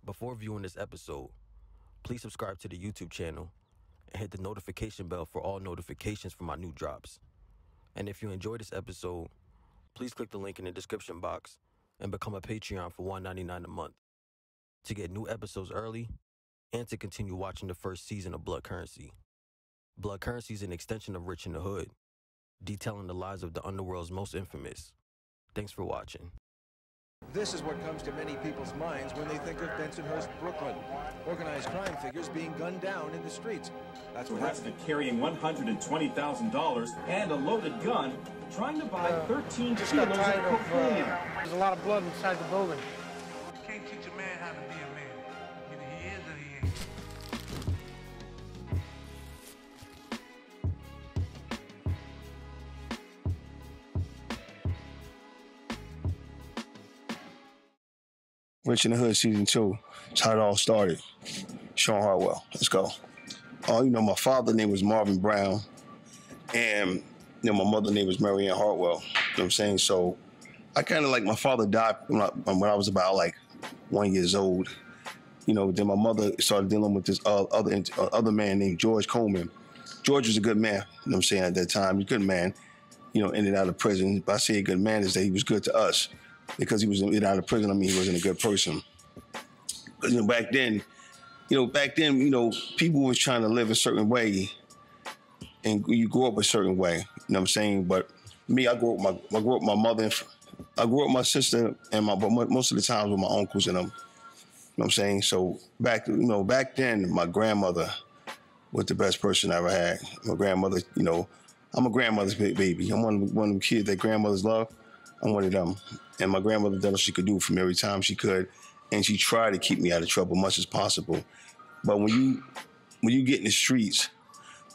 Before viewing this episode, please subscribe to the YouTube channel and hit the notification bell for all notifications for my new drops. And if you enjoyed this episode, please click the link in the description box and become a Patreon for $1.99 a month to get new episodes early and to continue watching the first season of Blood Currency. Blood Currency is an extension of Rich in the Hood, detailing the lives of the underworld's most infamous. Thanks for watching. This is what comes to many people's minds when they think of Bensonhurst, Brooklyn. Organized crime figures being gunned down in the streets. That's what arrested carrying $120,000 and a loaded gun, trying to buy 13 kilos of cocaine. There's a lot of blood inside the building. You can't teach a man how to be a man. Either he is or he ain't. Rich in the Hood Season 2. That's how it all started. Shawn Hartwell. Let's go. My father's name was Marvin Brown, and my mother's name was Marianne Hartwell. You know what I'm saying? So I kind of my father died when I was about 1 year old. Then my mother started dealing with this other man named George Coleman. George was a good man, you know what I'm saying, at that time. He was a good man, in and out of prison. But I say a good man is that he was good to us. Because he was in and out of prison, he wasn't a good person. Because back then, people was trying to live a certain way, and you grew up a certain way. You know what I'm saying? But me, I grew up with my mother. I grew up with my sister, but most of the times with my uncles and them. You know what I'm saying? So back then, my grandmother was the best person I ever had. My grandmother, I'm a grandmother's baby. I'm one of them kids that grandmothers love. I'm one of them. And my grandmother did what she could do for me every time she could. And she tried to keep me out of trouble much as possible. But when you get in the streets,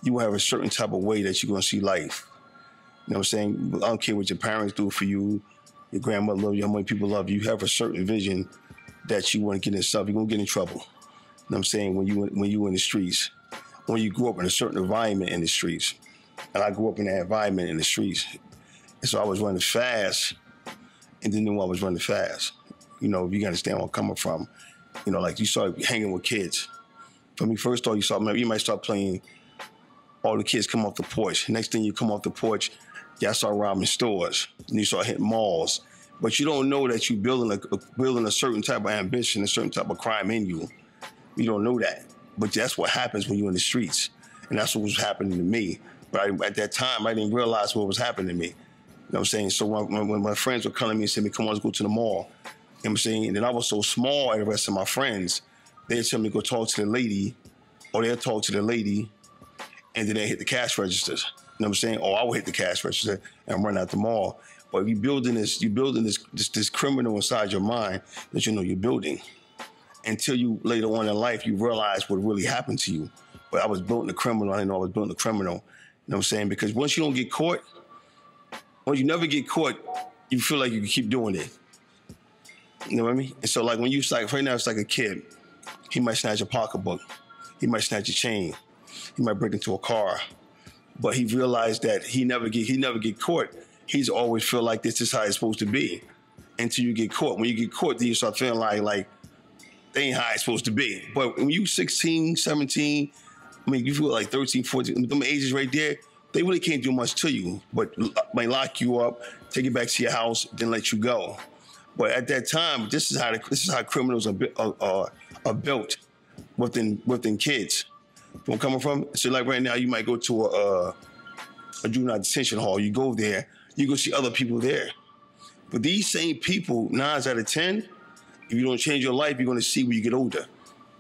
you have a certain type of way that you're going to see life. You know what I'm saying? I don't care what your parents do for you, your grandmother loves you, how many people love you. You have a certain vision that you want to get in stuff. You're going to get in trouble. You know what I'm saying? When you in the streets. When you grew up in a certain environment in the streets. And I grew up in that environment in the streets. And so I was running fast and didn't know I was running fast. If you understand where I'm coming from. You start hanging with kids. For me, first of all, you might start playing, all the kids come off the porch. Next thing you come off the porch, y'all start robbing stores. And you start hitting malls. But you don't know that you're building a certain type of ambition, a certain type of crime in you. You don't know that. But that's what happens when you're in the streets. And that's what was happening to me. But at that time, I didn't realize what was happening to me. You know what I'm saying? So when my friends would come to me and say, come on, let's go to the mall. You know what I'm saying? And then I was so small and the rest of my friends, they'd tell me to go talk to the lady, or they'd talk to the lady, and then they hit the cash registers. You know what I'm saying? Or I would hit the cash register and run out the mall. But you're building this criminal inside your mind that you're building. Until you later on in life, you realize what really happened to you. But I was building a criminal. I didn't know I was building a criminal. You know what I'm saying? Because once you don't get caught, once you never get caught, you feel like you can keep doing it. You know what I mean? And so when right now it's like a kid. He might snatch a pocketbook. He might snatch a chain. He might break into a car. But he realized that he never get caught. He's always feel like this is how it's supposed to be until you get caught. When you get caught, then you start feeling like they ain't how it's supposed to be. But when you 16, 17, you feel like 13, 14, them ages right there, they really can't do much to you, but might lock you up, take you back to your house, then let you go. But at that time, this is how criminals are built within kids. Where I'm coming from? So right now, you might go to a juvenile detention hall. You go there, you go see other people there. But these same people, 9 out of 10, if you don't change your life, you're going to see when you get older.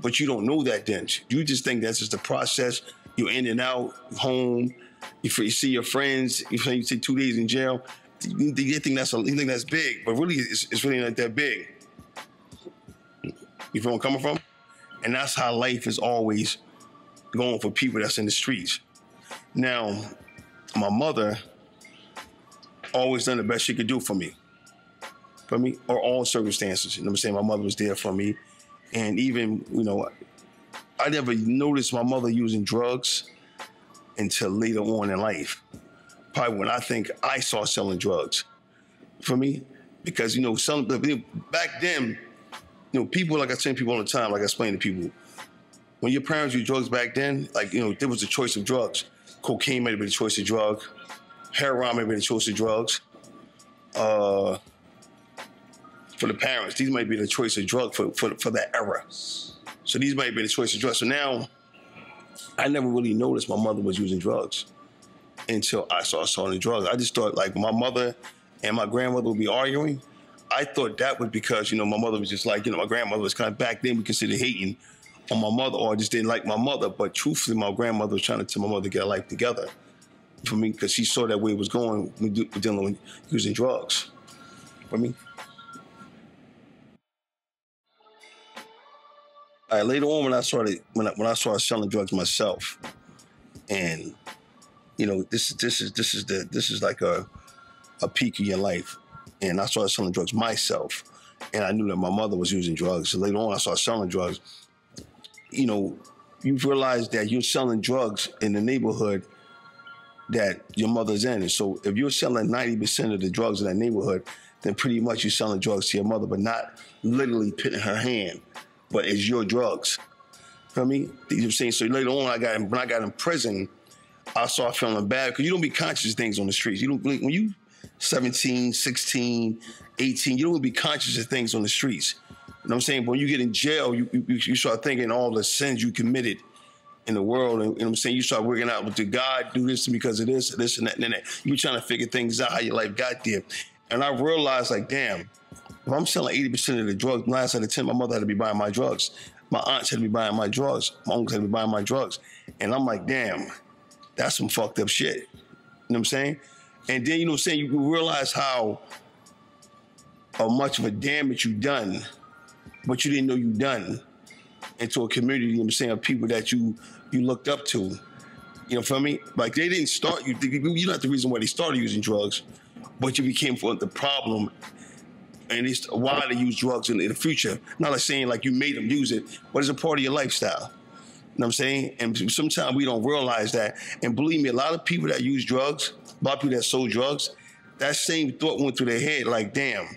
But you don't know that then. You just think that's just the process. You're in and out, home. You see your friends. You take 2 days in jail. You think that's big, but really, it's really not that big. You feel where I'm coming from? And that's how life is always going for people that's in the streets. Now, my mother always done the best she could do for me. Or all circumstances. You know what I'm saying? My mother was there for me. And even, I never noticed my mother using drugs until later on in life. Probably when I think I saw selling drugs for me. Because, back then, people, like I tell people all the time, like I explain to people, when your parents used drugs back then, like, there was a choice of drugs. Cocaine might have been a choice of drug. Heroin might have been a choice of drugs. For the parents, these might be the choice of drug for that era. So these might be the choice of drugs. So now, I never really noticed my mother was using drugs until I started selling drugs. I just thought, like, my mother and my grandmother would be arguing. I thought that was because, my mother was just like, my grandmother was kind of, back then we considered hating on my mother, or I just didn't like my mother. But truthfully, my grandmother was trying to tell my mother to get her life together for me, because she saw that way it was going with dealing with using drugs. For me. All right, later on when I started selling drugs myself, and this is like a peak in your life, and I started selling drugs myself, and I knew that my mother was using drugs. So later on, I started selling drugs. You realize that you're selling drugs in the neighborhood that your mother's in. And so if you're selling 90% of the drugs in that neighborhood, then pretty much you're selling drugs to your mother, but not literally putting her hand, but it's your drugs. Feel me? You know what I'm saying? So later on, when I got in prison, I started feeling bad, because you don't be conscious of things on the streets. You don't, when you 17, 16, 18, you don't really be conscious of things on the streets. You know what I'm saying? But when you get in jail, you start thinking all the sins you committed in the world. And, you know what I'm saying? You start working out, well, did God do this because of this and that and that? You trying to figure things out, how your life got there. And I realized, like, damn, if I'm selling 80% of the drugs, 9 out of 10, my mother had to be buying my drugs. My aunts had to be buying my drugs. My uncles had to be buying my drugs. And I'm like, damn, that's some fucked up shit. You know what I'm saying? And then, you realize how much of a damage you done, but you didn't know you done, into a community, you know what I'm saying, of people that you looked up to. Feel me? Like, they didn't start you. You're not the reason why they started using drugs, but you became the problem, and it's why they use drugs in the future. Not like saying like you made them use it, but it's a part of your lifestyle. You know what I'm saying? And sometimes we don't realize that. And believe me, a lot of people that use drugs, a lot of people that sold drugs, that same thought went through their head, like, damn,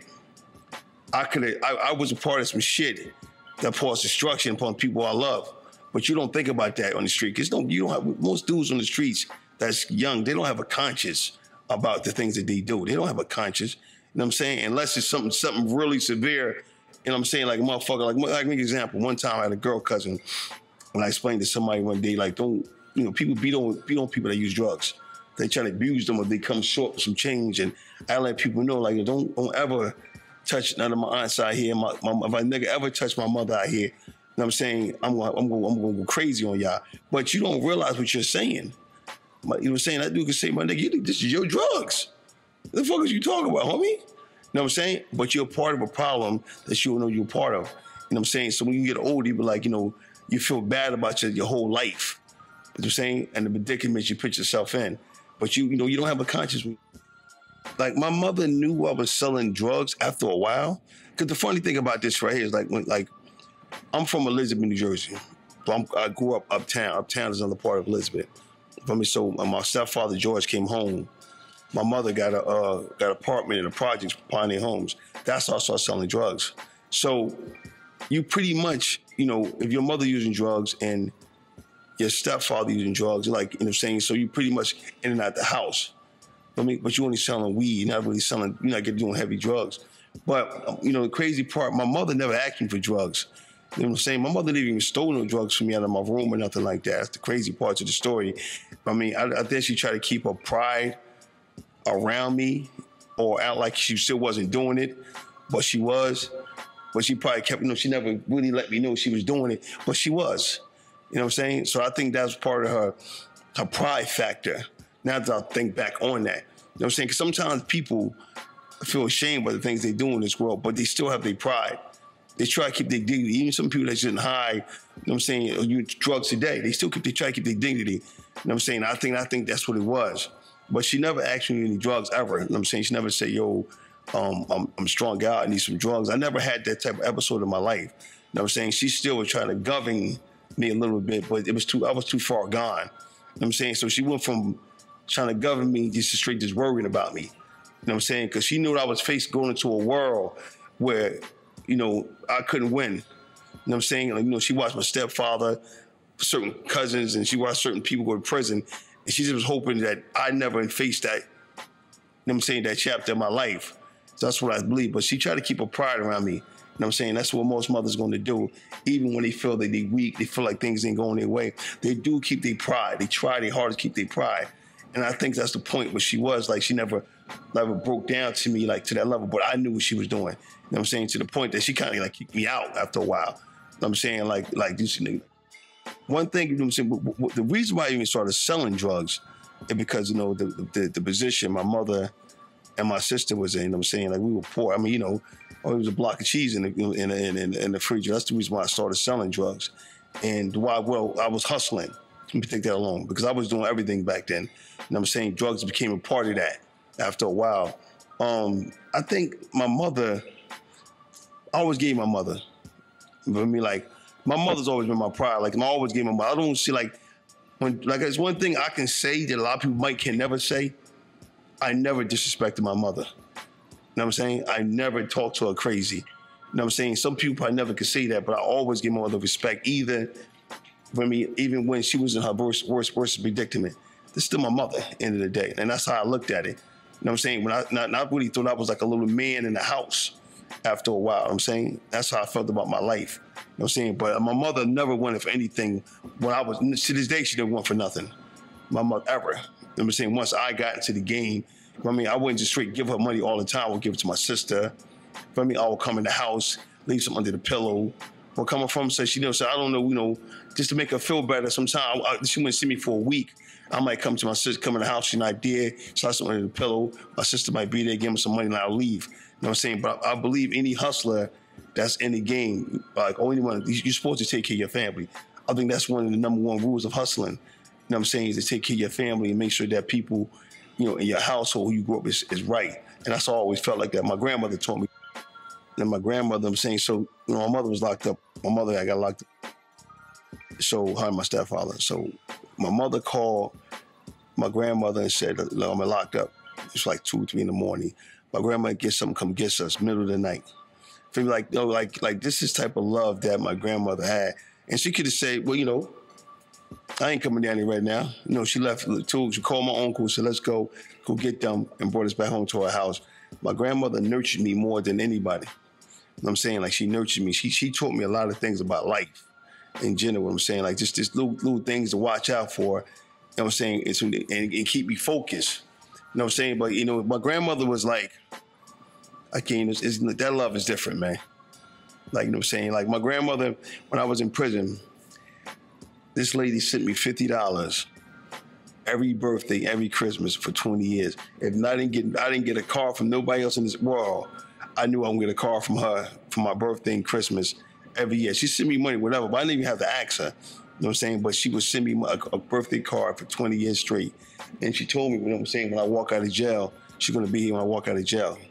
I was a part of some shit that caused destruction upon people I love. But you don't think about that on the street. Because most dudes on the streets that's young, they don't have a conscience about the things that they do. They don't have a conscience. You know what I'm saying? Unless it's something really severe. You know what I'm saying? Like a motherfucker, like me, example. One time I had a girl cousin, when I explained to somebody one day, like, people beat on people that use drugs. They try to abuse them, or they come short with some change. And I let people know, like, don't ever touch none of my aunts out here. If I nigga ever touch my mother out here, you know what I'm saying, I'm going to go crazy on y'all. But you don't realize what you're saying. You know what I'm saying? That dude can say, my nigga, this is your drugs. What the fuck is you talking about, homie? You know what I'm saying? But you're a part of a problem that you don't know you're a part of. You know what I'm saying? So when you get older, you be like, you feel bad about your whole life. You know what I'm saying? And the predicament you put yourself in. But you don't have a conscience. Like, my mother knew I was selling drugs after a while. Because the funny thing about this right here is, like, I'm from Elizabeth, New Jersey. So I grew up uptown. Uptown is another part of Elizabeth. So my stepfather, George, came home. My mother got an apartment in the projects, Pioneer Homes. That's how I started selling drugs. So you pretty much, if your mother using drugs and your stepfather using drugs, like, what I'm saying? So you pretty much in and out the house. But you're only selling weed. You're not really selling, you're not doing heavy drugs. But, the crazy part, my mother never asked me for drugs. You know what I'm saying? My mother didn't even stole no drugs from me out of my room or nothing like that. That's the crazy parts of the story. I think she tried to keep her pride around me, or out like she still wasn't doing it, but she was. But she probably kept, she never really let me know she was doing it, but she was. You know what I'm saying? So I think that's part of her pride factor. Now that I think back on that. You know what I'm saying? Because sometimes people feel ashamed by the things they do in this world, but they still have their pride. They try to keep their dignity. Even some people that shouldn't hide, you know what I'm saying, use drugs today, they try to keep their dignity. You know what I'm saying? I think that's what it was. But she never asked me any drugs ever. You know what I'm saying? She never said, yo, I'm strung out, I need some drugs. I never had that type of episode in my life. You know what I'm saying? She still was trying to govern me a little bit, but I was too far gone. You know what I'm saying? So she went from trying to govern me just to straight worrying about me. You know what I'm saying? Because she knew that I was going into a world where I couldn't win. You know what I'm saying? Like, she watched my stepfather, certain cousins, and she watched certain people go to prison. And she just was hoping that I never faced that, what I'm saying, that chapter of my life. So that's what I believe. But she tried to keep her pride around me. What I'm saying? That's what most mothers going to do. Even when they feel that they're weak, they feel like things ain't going their way, they do keep their pride. They try their hardest to keep their pride. And I think that's the point where she was. Like, she never broke down to me, like, to that level. But I knew what she was doing. You know what I'm saying? To the point that she kind of, like, kicked me out after a while. You know what I'm saying? Like this nigga. One thing, you know what I'm saying, the reason why I even started selling drugs is because, the position my mother and my sister was in, you know what I'm saying? Like, we were poor. I mean, it was a block of cheese in the fridge. That's the reason why I started selling drugs. And I was hustling. Let me take that alone, because I was doing everything back then. You know what I'm saying? Drugs became a part of that after a while. I think my mother, I always gave my mother. For me, like, my mother's always been my pride. Like, I always gave my mother. I don't see, like, it's one thing I can say that a lot of people can never say. I never disrespected my mother. You know what I'm saying? I never talked to her crazy. You know what I'm saying? Some people probably never could say that, but I always give my mother respect, even when she was in her worst predicament. This is still my mother at the end of the day. And that's how I looked at it. You know what I'm saying? When I really thought I was like a little man in the house after a while. You know what I'm saying? That's how I felt about my life. You know what I'm saying? But my mother never wanted for anything. To this day, she didn't want for nothing. My mother, ever. You know what I'm saying? Once I got into the game, I wouldn't just straight give her money all the time. I would give it to my sister. I would come in the house, leave some under the pillow. Where coming from, so she said, I don't know, just to make her feel better. Sometimes she wouldn't see me for a week. I might come to my sister, come in the house, she's not there, slide something under the pillow. My sister might be there, give me some money, and I'll leave. You know what I'm saying? But I believe any hustler that's in the game, like, or anyone, you're supposed to take care of your family. I think that's one of the number one rules of hustling. You know what I'm saying? Is to take care of your family and make sure that people, in your household who you grew up is right. And that's all I always felt like that. My grandmother taught me. And my grandmother, I'm saying, so, my mother was locked up. My mother, I got locked up. So, her and my stepfather. So, my mother called my grandmother and said, I'm locked up. It's like 2, 3 in the morning. My grandmother gets something, come get us, middle of the night. Feel like, this is type of love that my grandmother had. And she could have said, well, I ain't coming down here right now. She left, she called my uncle, said, let's go get them, and brought us back home to our house. My grandmother nurtured me more than anybody. You know what I'm saying? Like, she nurtured me. She taught me a lot of things about life in general. What I'm saying? Like, just little things to watch out for. You know what I'm saying? And keep me focused. You know what I'm saying? But, my grandmother was like, that love is different, man. Like, you know what I'm saying? Like, my grandmother, when I was in prison, this lady sent me $50 every birthday, every Christmas for 20 years. If I didn't get a card from nobody else in this world, I knew I would get a card from her for my birthday and Christmas every year. She sent me money, whatever, but I didn't even have to ask her. You know what I'm saying? But she would send me a birthday card for 20 years straight. And she told me, you know what I'm saying, when I walk out of jail, she's going to be here when I walk out of jail. You know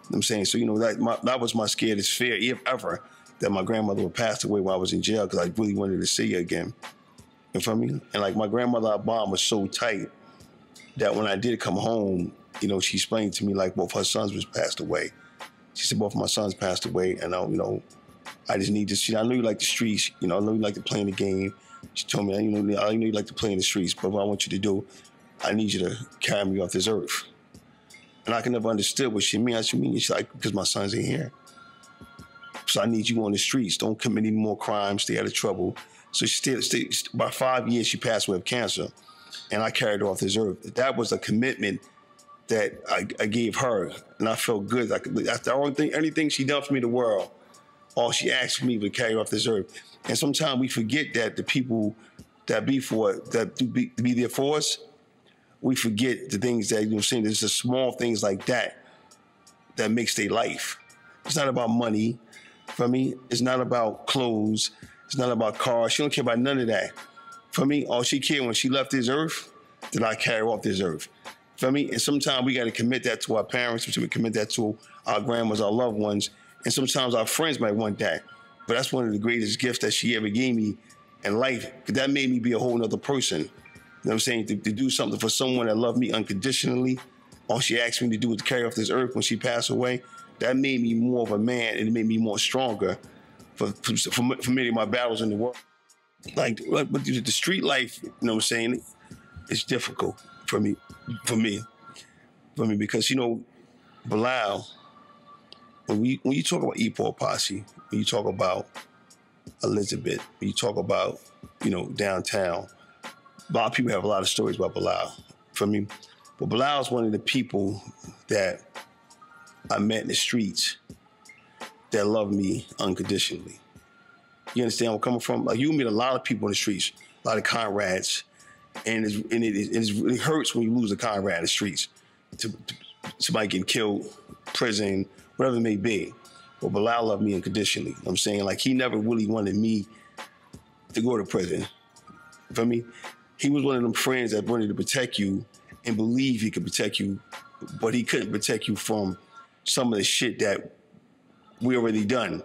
what I'm saying? So, that was my scariest fear, if ever, that my grandmother would pass away while I was in jail, because I really wanted to see her again. You feel me? And, like, my grandmother, bond was so tight that when I did come home, she explained to me, like, both her sons was passed away. She said, both of my sons passed away, and, I just need to, I know you like the streets, I know you like to play in the game. She told me, I know you like to play in the streets, but what I want you to do, I need you to carry me off this earth. And I can never understood what she mean. I said, she's like, because my sons ain't here. So I need you on the streets. Don't commit any more crimes, stay out of trouble. So she stayed, by 5 years, she passed away of cancer, and I carried her off this earth. That was a commitment that I gave her, and I felt good. That's the only thing, anything she done for me in the world, all she asked me to carry off this earth. And sometimes we forget that the people that be there for us, we forget the things that, saying there's the small things like that makes their life. It's not about money. For me, it's not about clothes. It's not about cars. She don't care about none of that. For me, all she cared when she left this earth, that I carry off this earth. For me, and sometimes we got to commit that to our parents. We commit that to our grandmas, our loved ones. And sometimes our friends might want that. But that's one of the greatest gifts that she ever gave me in life. Because that made me be a whole nother person. You know what I'm saying? To do something for someone that loved me unconditionally. All she asked me to do was to carry off this earth when she passed away. that made me more of a man, and it made me more stronger for many of my battles in the world. Like, but the street life, you know what I'm saying, it's difficult for me, because, you know, Bilal, when you talk about E-Port Posse, when you talk about Elizabeth, when you talk about, you know, downtown, a lot of people have a lot of stories about Bilal, for me. But Bilal is one of the people that I met in the streets that love me unconditionally. You understand where I'm coming from? Like, you meet a lot of people in the streets, a lot of comrades, and it hurts when you lose a comrade in the streets to somebody getting killed, prison, whatever it may be. But Bilal loved me unconditionally. You know what I'm saying? Like, he never really wanted me to go to prison. For me, he was one of them friends that wanted to protect you and believe he could protect you, but he couldn't protect you from some of the shit that we already done.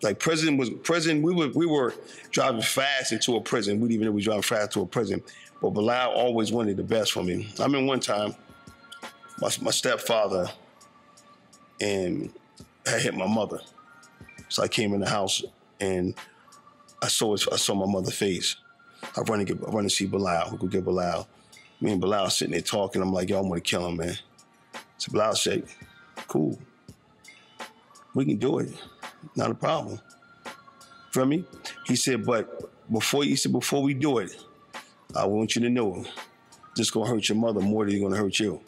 Like, prison, we were driving fast into a prison. We didn't even know we were driving fast to a prison. But Bilal always wanted the best for me. I remember one time, my stepfather and had hit my mother. So I came in the house and I saw my mother's face. I run to see Bilal. We go get Bilal. Me and Bilal sitting there talking. I'm like, yo, I'm gonna kill him, man. So Bilal said, cool. We can do it. Not a problem. Feel me? He said, but before we do it, I want you to know, this is gonna hurt your mother more than it's gonna hurt you.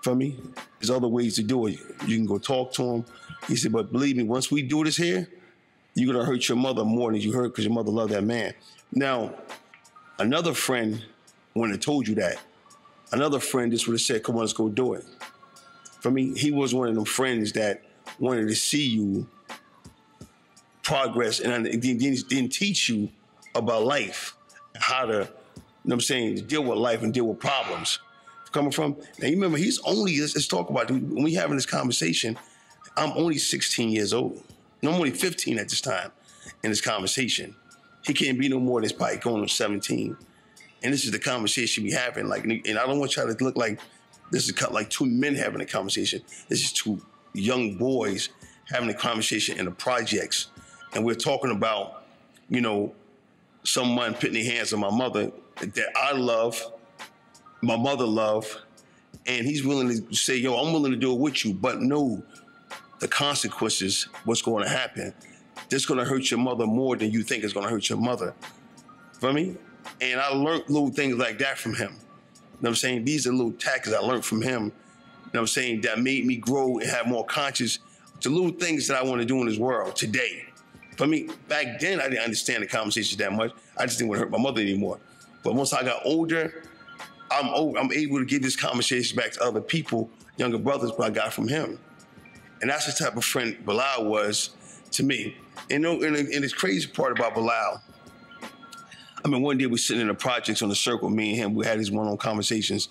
Feel me? There's other ways to do it. You can go talk to him. He said, but believe me, once we do this here, you're gonna hurt your mother more than you hurt because your mother loved that man. Now, another friend wouldn't have told you that. Another friend just would have said, come on, let's go do it. For me, he was one of them friends that wanted to see you progress and didn't teach you about life, how to, you know what I'm saying, to deal with life and deal with problems. Coming from, now you remember, he's only, let's talk about it. When we having this conversation, I'm only 16 years old. No, I'm only 15 at this time in this conversation. He can't be no more than this probably going on 17. And this is the conversation we having. Like, and I don't want y'all to look like this is like two men having a conversation. This is two young boys having a conversation in the projects. And we're talking about, you know, someone putting their hands on my mother that I love, my mother love, and he's willing to say, yo, I'm willing to do it with you, but know the consequences, what's going to happen. This is going to hurt your mother more than you think it's going to hurt your mother. Feel me? And I learned little things like that from him. You know what I'm saying? These are little tactics I learned from him, you know what I'm saying, that made me grow and have more conscious to little things that I want to do in this world today. For me, back then, I didn't understand the conversations that much. I just didn't want to hurt my mother anymore. But once I got older, I'm able to give this conversation back to other people, younger brothers, but I got from him. And that's the type of friend Bilal was to me. And this crazy part about Bilal, I mean, one day we sitting in the projects on the circle, me and him, we had these one-on-one conversations,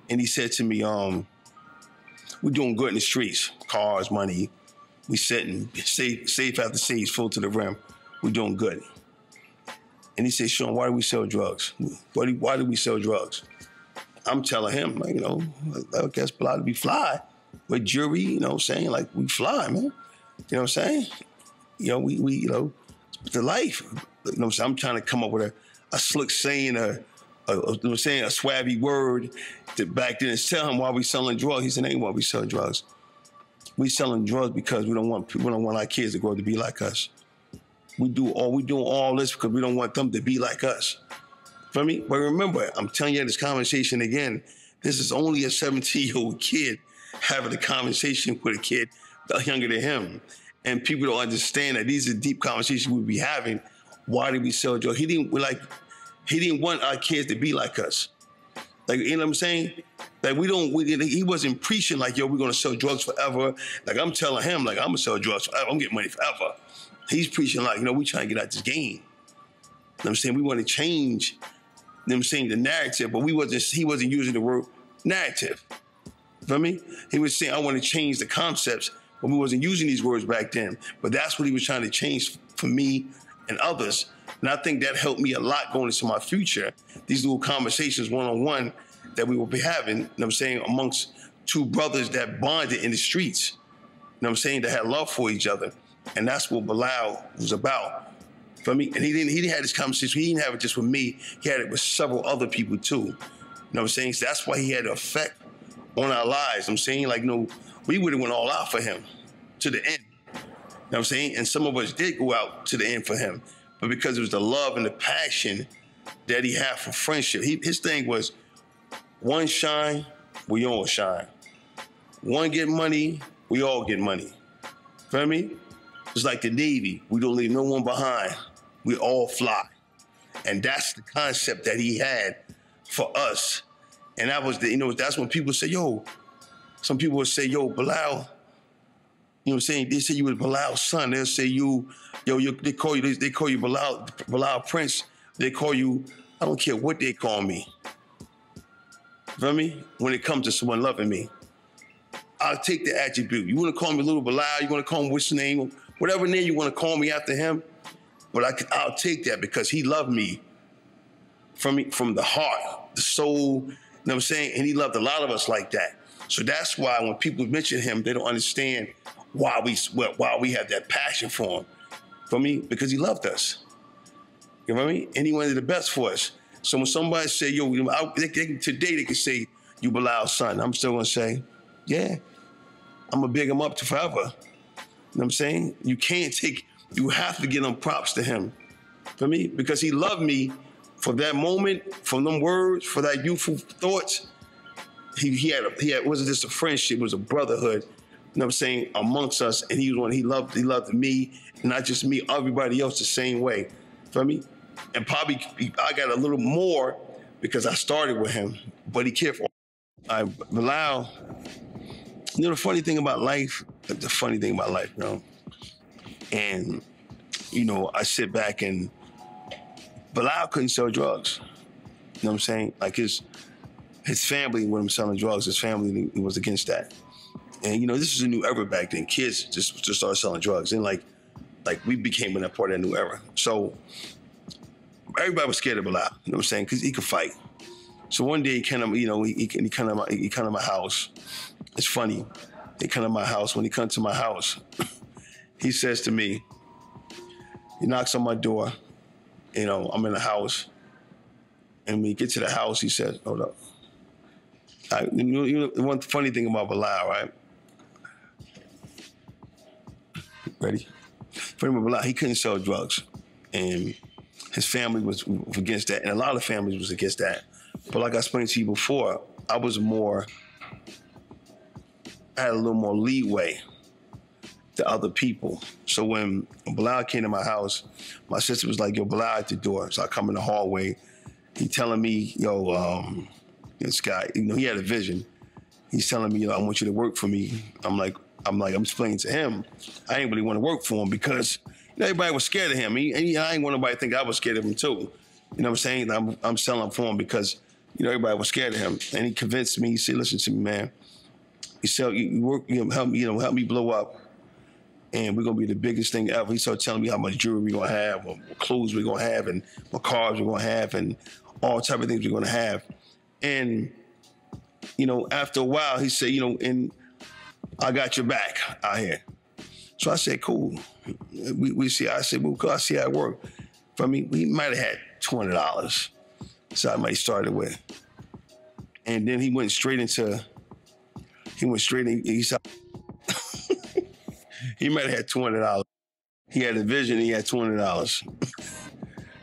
and he said to me, we're doing good in the streets, cars, money. We sitting, safe after safe, full to the rim. We're doing good. And he said, Shawn, why do we sell drugs? Why do we sell drugs? I'm telling him, like, you know, I guess Bilal to be fly with jury, you know what I'm saying? Like, we fly, man. You know what I'm saying? You know, we you know, the life. You know what I'm saying? I'm trying to come up with a slick saying, you know what I'm saying, a swabby word to back then and tell him why we selling drugs. He said, ain't why we sell drugs. We selling drugs because we don't want our kids to grow up to be like us. We doing all this because we don't want them to be like us. For me, but remember, I'm telling you this conversation again, this is only a 17-year-old kid having a conversation with a kid younger than him. And people don't understand that these are deep conversations we'll be having. Why did we sell drugs? He didn't want our kids to be like us. Like, you know what I'm saying? Like, he wasn't preaching like, yo, we're gonna sell drugs forever. Like, I'm telling him, like, I'm gonna sell drugs forever. I'm getting money forever. He's preaching like, you know, we trying to get out this game. You know what I'm saying? We want to change, you know what I'm saying, the narrative, but he wasn't using the word narrative. Feel me? He was saying, I want to change the concepts, but we wasn't using these words back then. But that's what he was trying to change for me and others. And I think that helped me a lot going into my future. These little conversations one-on-one that we will be having, you know what I'm saying, amongst two brothers that bonded in the streets. what I'm saying, that had love for each other. And that's what Bilal was about. For me, and he didn't have this conversation, he didn't have it just with me, he had it with several other people too. You know what I'm saying? So that's why he had an effect on our lives. I'm saying, like, we would have went all out for him to the end. You know what I'm saying? And some of us did go out to the end for him. But because it was the love and the passion that he had for friendship, his thing was, one shine, we all shine. One get money, we all get money. Feel me? It's like the Navy. We don't leave no one behind. We all fly. And that's the concept that he had for us. And that was that's when people say, some people would say, Bilal, you know what I'm saying? They say you was Bilal's son. They'll say they call you Bilal Prince. They call you, I don't care what they call me. Feel me? When it comes to someone loving me, I'll take the attribute. You want to call me Little Bilal, you want to call him what's the name, whatever name you want to call me after him, but I'll take that because he loved me from the heart, the soul, you know what I'm saying? And he loved a lot of us like that. So that's why when people mention him, they don't understand why we have that passion for him. For me, because he loved us. You know what I mean? And he wanted the best for us. So when somebody say, today they can say, you Bilal's son, I'm still gonna say, yeah, I'm gonna big him up to forever. You know what I'm saying? You have to give them props to him. For me, because he loved me for that moment, from them words, for that youthful thoughts. He had wasn't just a friendship, it was a brotherhood, you know what I'm saying, amongst us. And he loved me, not just me, everybody else the same way. For me? And probably I got a little more because I started with him, but he cared for Bilal. The funny thing about life, and, I sit back and Bilal couldn't sell drugs. You know what I'm saying? Like his family, when him selling drugs, his family was against that. And, this is a new era back then. Kids just started selling drugs. And like we became a part of that new era. So everybody was scared of Bilal, you know what I'm saying? Because he could fight. So one day he come to my house. It's funny. He come to my house. When he comes to my house, he says to me, he knocks on my door. I'm in the house. And when he gets to the house, he says, hold up. One funny thing about Bilal, right? Ready? Funny about Bilal, he couldn't sell drugs. And his family was against that. And a lot of families was against that. But like I explained to you before, I had a little more leeway to other people. So when Bilal came to my house, my sister was like, Bilal at the door. So I come in the hallway. He telling me, this guy, he had a vision. He's telling me, I want you to work for me. I'm explaining to him, I ain't really want to work for him because everybody was scared of him. I ain't want nobody to think I was scared of him too. You know what I'm saying? I'm selling for him because, everybody was scared of him. And he convinced me, he said, listen to me, man. He said, you work, help me blow up. And we're gonna be the biggest thing ever. He started telling me how much jewelry we're gonna have, what clothes we're gonna have, and what cars we're gonna have, and all type of things we're gonna have. And, after a while, he said, and I got your back out here. So I said, cool. We see, I said, well, I see how it worked. For me, we might have had $200. So I might started with. And then he said, he might have had $200. He had a vision, he had $200.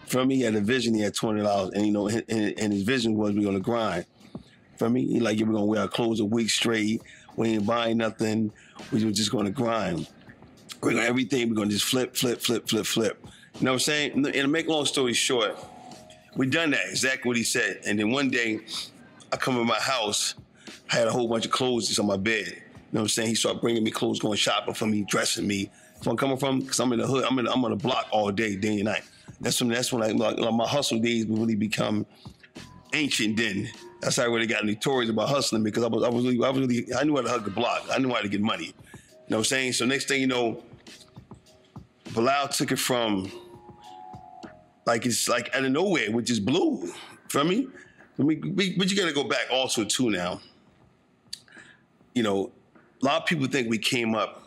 For me, he had a vision, he had $200. And, and his vision was we're gonna grind. For me, we're gonna wear our clothes a week straight. We ain't buying nothing. We were just gonna grind. We're gonna everything, we're gonna just flip. You know what I'm saying? And to make a long story short, we done that, exactly what he said. And then one day, I come in my house, I had a whole bunch of clothes just on my bed. You know what I'm saying? He started bringing me clothes, going shopping for me, dressing me. Where I'm coming from, because I'm in the hood, I'm on the block all day and night. That's when my hustle days would really become ancient then. That's how I really got notorious about hustling, because I knew how to hug the block. I knew how to get money. You know what I'm saying? So next thing you know, Bilal took it from it's like out of nowhere, which is blue. Feel me? But you gotta go back also too now. A lot of people think we came up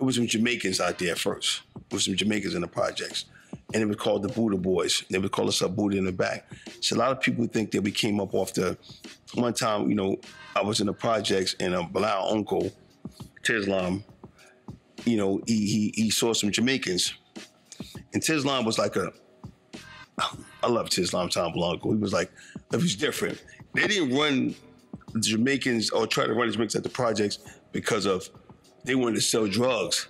It was some Jamaicans out there first. It was some Jamaicans in the projects. And it was called the Buddha Boys. They would call us up Buddha in the back. So a lot of people think that we came up off the, one time, you know, I was in the projects and Bilal uncle, Tislam, you know, he saw some Jamaicans. And Tislam was like I love Tislam Bilal uncle. He was like, it was different. They didn't run the Jamaicans or try to run the Jamaicans at the projects because of, they wanted to sell drugs.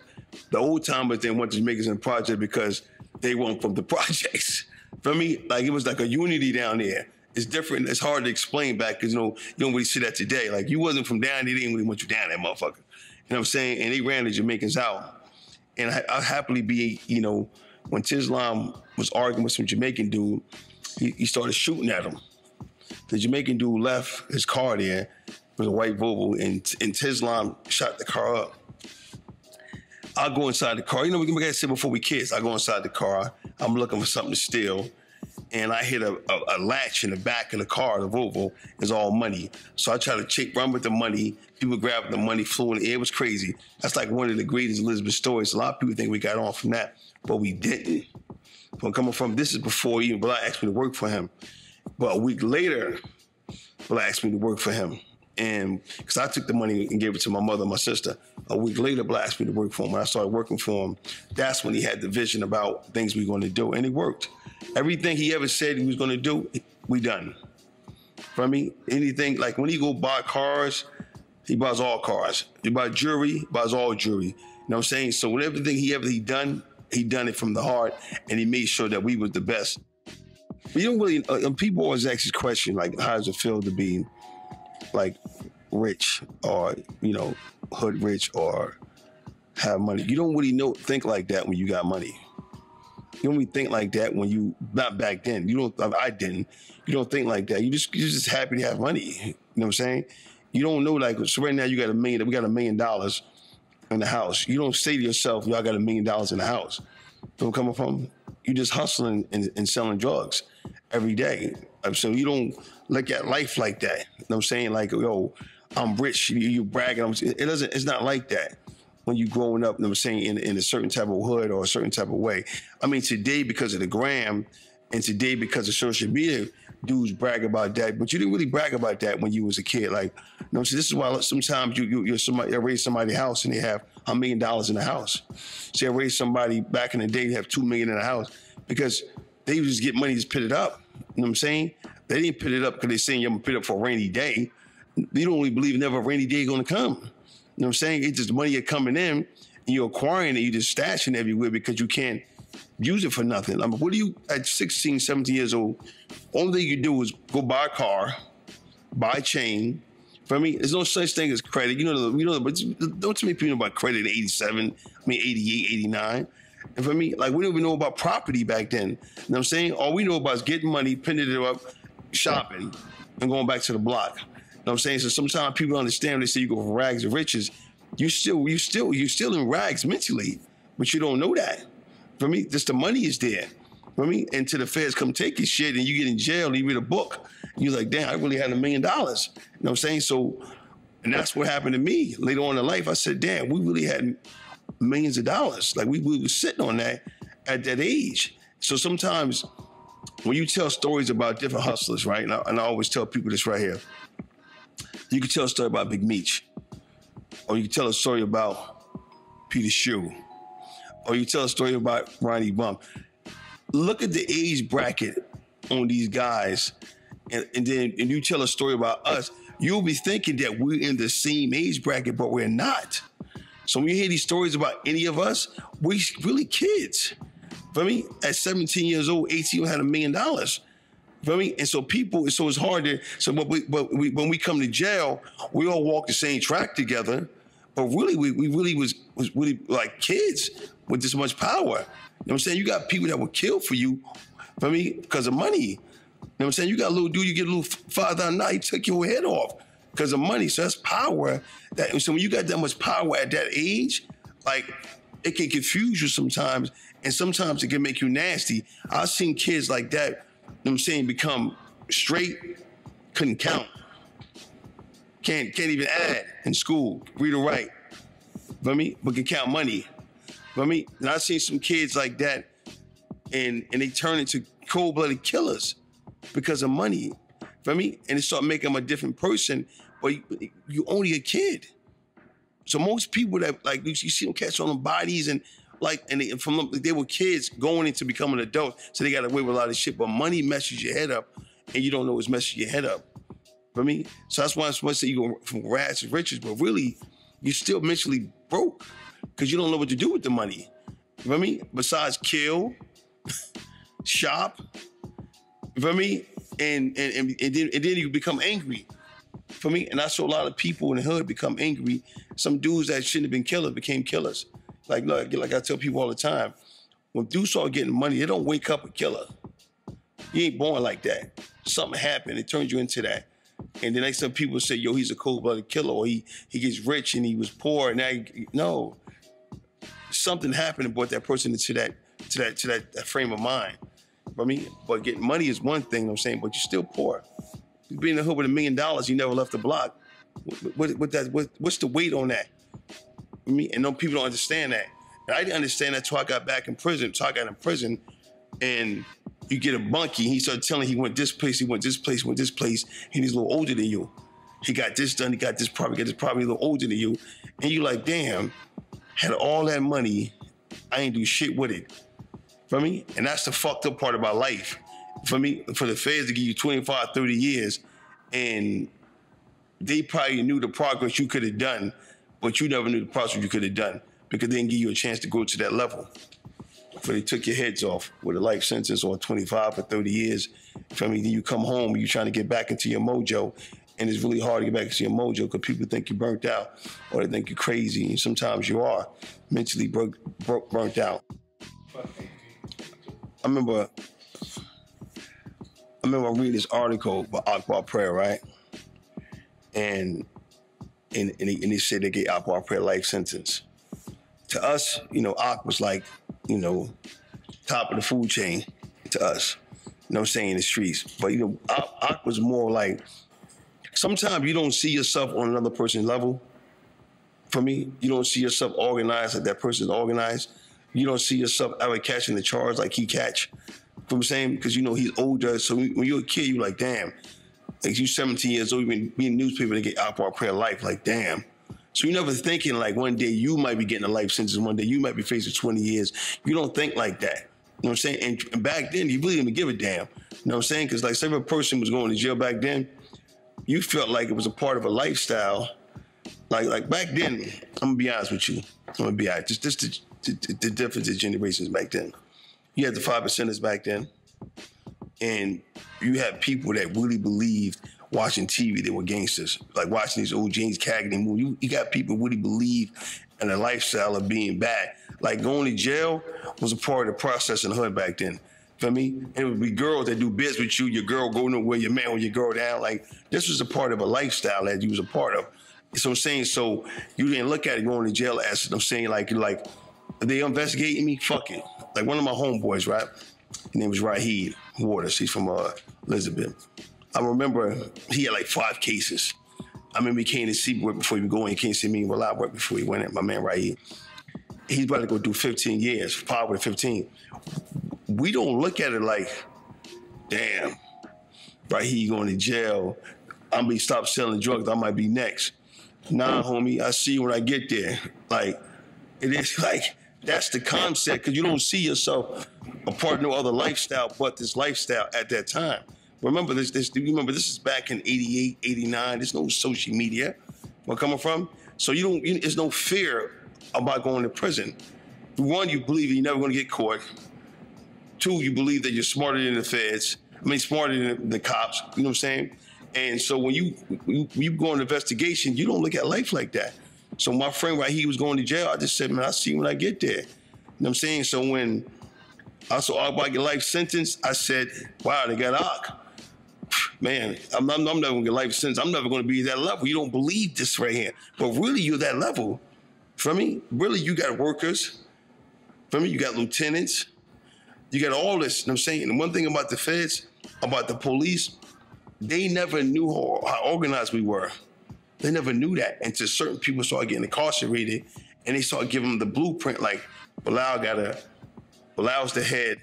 The old timers didn't want the Jamaicans in the project because they weren't from the projects. For me, like it was like a unity down there. It's different. It's hard to explain back because, you know, you don't really see that today. Like you wasn't from down there, they didn't really want you down there, motherfucker. You know what I'm saying? And they ran the Jamaicans out. And I'll happily be, you know, when Tislam was arguing with some Jamaican dude, he started shooting at him. The Jamaican dude left his car there. It was a white Volvo, and Tislam shot the car up. I'll go inside the car. You know, we gotta say before we kids, I go inside the car. I'm looking for something to steal. And I hit a latch in the back of the car, the Volvo, is all money. So I try to run with the money. People grabbed the money, flew in the air. It was crazy. That's like one of the greatest Elizabeth stories. A lot of people think we got on from that, but we didn't. From coming from, this is before even Bilal asked me to work for him. But a week later, Bilal asked me to work for him. And because I took the money and gave it to my mother and my sister. A week later, Bilal asked me to work for him. When I started working for him, that's when he had the vision about things we were going to do. And it worked. Everything he ever said he was going to do, we done. For me, anything, like when he go buy cars, he buys all cars. He buys jewelry, he buys all jewelry. You know what I'm saying? So when everything he done it from the heart, and he made sure that we was the best. But you don't really, people always ask this question, like, how does it feel to be like rich or, you know, hood rich or have money? You don't really think like that when you got money. You don't really think like that when you, not back then. I didn't. You don't think like that. You're just happy to have money. You know what I'm saying? You don't know, like, so right now we got $1 million in the house. You don't say to yourself, y'all got $1 million in the house. Don't come from, you just hustling and selling drugs every day. So you don't look at life like that. You know what I'm saying? Like, yo, I'm rich, you bragging. It's not like that when you growing up, you know what I'm saying, in a certain type of hood or a certain type of way. I mean, today, because of the gram, and today, because of social media, dudes brag about that, but you didn't really brag about that when you was a kid. Like, you know, so this is why sometimes you raise somebody's house and they have $1 million in the house. See, I raised somebody back in the day, they have $2 million in the house because they just get money to put it up. You know what I'm saying? They didn't put it up because they're saying you're gonna put it up for a rainy day. You don't really believe never a rainy day gonna come. You know what I'm saying? It's just money you're coming in and you're acquiring it, you're just stashing everywhere because you can't use it for nothing. I mean, what do you, at 16, 17 years old, only thing you do is go buy a car, buy a chain. For me, there's no such thing as credit. But don't too many people know about credit in 88, 89. And for me, like, we didn't even know about property back then. You know what I'm saying? All we know about is getting money, pinning it up, shopping, and going back to the block. You know what I'm saying? So sometimes people don't understand when they say you go from rags to riches. You're still in rags mentally, but you don't know that. For me, just the money is there. For me, until the feds come take your shit and you get in jail and you read a book, and you're like, damn, I really had $1 million. You know what I'm saying? So, and that's what happened to me later on in life. I said, damn, we really had millions of dollars. Like we were sitting on that at that age. So sometimes when you tell stories about different hustlers, right? And I always tell people this right here. You can tell a story about Big Meech, or you can tell a story about Peter Shue, or you tell a story about Ronnie Bump. Look at the age bracket on these guys, and then you tell a story about us, you'll be thinking that we're in the same age bracket, but we're not. So when you hear these stories about any of us, we're really kids. For me, at 17 years old, 18, we had $1 million. For me, and so it's hard to, so when we come to jail, we all walk the same track together, but really, we really was really like kids with this much power. You know what I'm saying? You got people that would kill for you, for me, because of money. You know what I'm saying? You got a little dude, you get a little $5 now, he took your head off because of money. So that's power. So when you got that much power at that age, like, it can confuse you sometimes, and sometimes it can make you nasty. I've seen kids like that, you know what I'm saying, become straight, couldn't count. Can't even add in school, read or write. feel me? But can count money. Feel me? And I've seen some kids like that, and they turn into cold-blooded killers because of money. Feel me? And they start making them a different person, but you only a kid. So most people that, like, you see them catch on them bodies and they were kids going into becoming adults, so they got away with a lot of shit. But money messes your head up, and you don't know what's messing your head up. For me, so that's why I'm supposed to say you go from rags to riches, but really, you're still mentally broke because you don't know what to do with the money. You feel me? Besides kill, shop, you feel me? And then you become angry. For me, and I saw a lot of people in the hood become angry. Some dudes that shouldn't have been killers became killers. Like I tell people all the time, when dudes start getting money, they don't wake up a killer. You ain't born like that. Something happened, it turns you into that. And the next time people say, yo, he's a cold-blooded killer, or he gets rich and he was poor, and now no. Something happened and brought that person into that frame of mind. I mean, but getting money is one thing, you know what I'm saying, but you're still poor. You be in the hood with $1 million, you never left the block. What's the weight on that? I mean, and people don't understand that. And I didn't understand that until I got back in prison. So I got in prison, and you get a bunkie. He started telling he went this place, he went this place, and he's a little older than you. He got this done, he got this property, a little older than you. And you like, damn, had all that money, I ain't do shit with it. For me? And that's the fucked up part about life. For me, for the feds to give you 25, 30 years, and they probably knew the progress you could have done, but you never knew the progress you could have done because they didn't give you a chance to go to that level. So they took your heads off with a life sentence or 25 or 30 years. For me, then you come home, you're trying to get back into your mojo, and it's really hard to get back into your mojo because people think you're burnt out or they think you're crazy, and sometimes you are mentally burnt out. I remember reading this article by Akbar Prayer, right? And they said they gave Akbar Prayer life sentence. To us, Ak was like, top of the food chain to us. You know what I'm saying, in the streets. But, Ak was more like, sometimes you don't see yourself on another person's level. For me, you don't see yourself organized like that person's organized. You don't see yourself ever catching the charge like he catch. You know what I'm saying? Because he's older. So when you're a kid, you're like, damn. Like you 17 years old, you've been reading newspaper to get Akbar Prayer life, like, damn. So you're never thinking like one day you might be getting a life sentence, one day you might be facing 20 years. You don't think like that. You know what I'm saying? And back then, you really didn't give a damn. You know what I'm saying? Because like say if a person was going to jail back then, you felt like it was a part of a lifestyle. Like back then, I'm gonna be honest with you. I'm gonna be honest. Just the difference of generations back then. You had the 5%ers back then, and you had people that really believed watching TV, they were gangsters. Like watching these old James Cagney movies. You got people really believe in the lifestyle of being bad. Like going to jail was a part of the process in the hood back then. Feel me? And it would be girls that do biz with you, your girl going nowhere, your man with your girl down. Like this was a part of a lifestyle that you was a part of. So I'm saying, so you didn't look at it going to jail as I'm saying, like are they investigating me? Fuck it. Like one of my homeboys, right? His name was Rahid Waters. He's from Elizabeth. I remember he had like 5 cases. I remember he came to see me before he would go in. He came to see me while I worked before he went in. My man Rahid. He's about to go do 15 years, 5 with 15. We don't look at it like, damn, Rahid going to jail. I'm gonna stop selling drugs. I might be next. Nah, homie, I see you when I get there. Like, it is like, that's the concept, because you don't see yourself a part of no other lifestyle but this lifestyle at that time. Remember this is back in 88, 89. There's no social media. Where I'm coming from? So there's no fear about going to prison. 1, you believe you're never gonna get caught. 2, you believe that you're smarter than the feds. Smarter than the cops, you know what I'm saying? And so when you go on investigation, you don't look at life like that. So my friend he was going to jail, I just said, man, I'll see when I get there. You know what I'm saying? So when I saw Ak get life sentence, I said, wow, they got Ak. Man, I'm never gonna get life sentence. I'm never gonna be at that level. You don't believe this right here. But really, you're that level. For me, really, you got workers. For me, you got lieutenants. You got all this, you know what I'm saying? And one thing about the feds, about the police, they never knew how organized we were. They never knew that until certain people started getting incarcerated And they started giving him the blueprint, like Bilal's the head.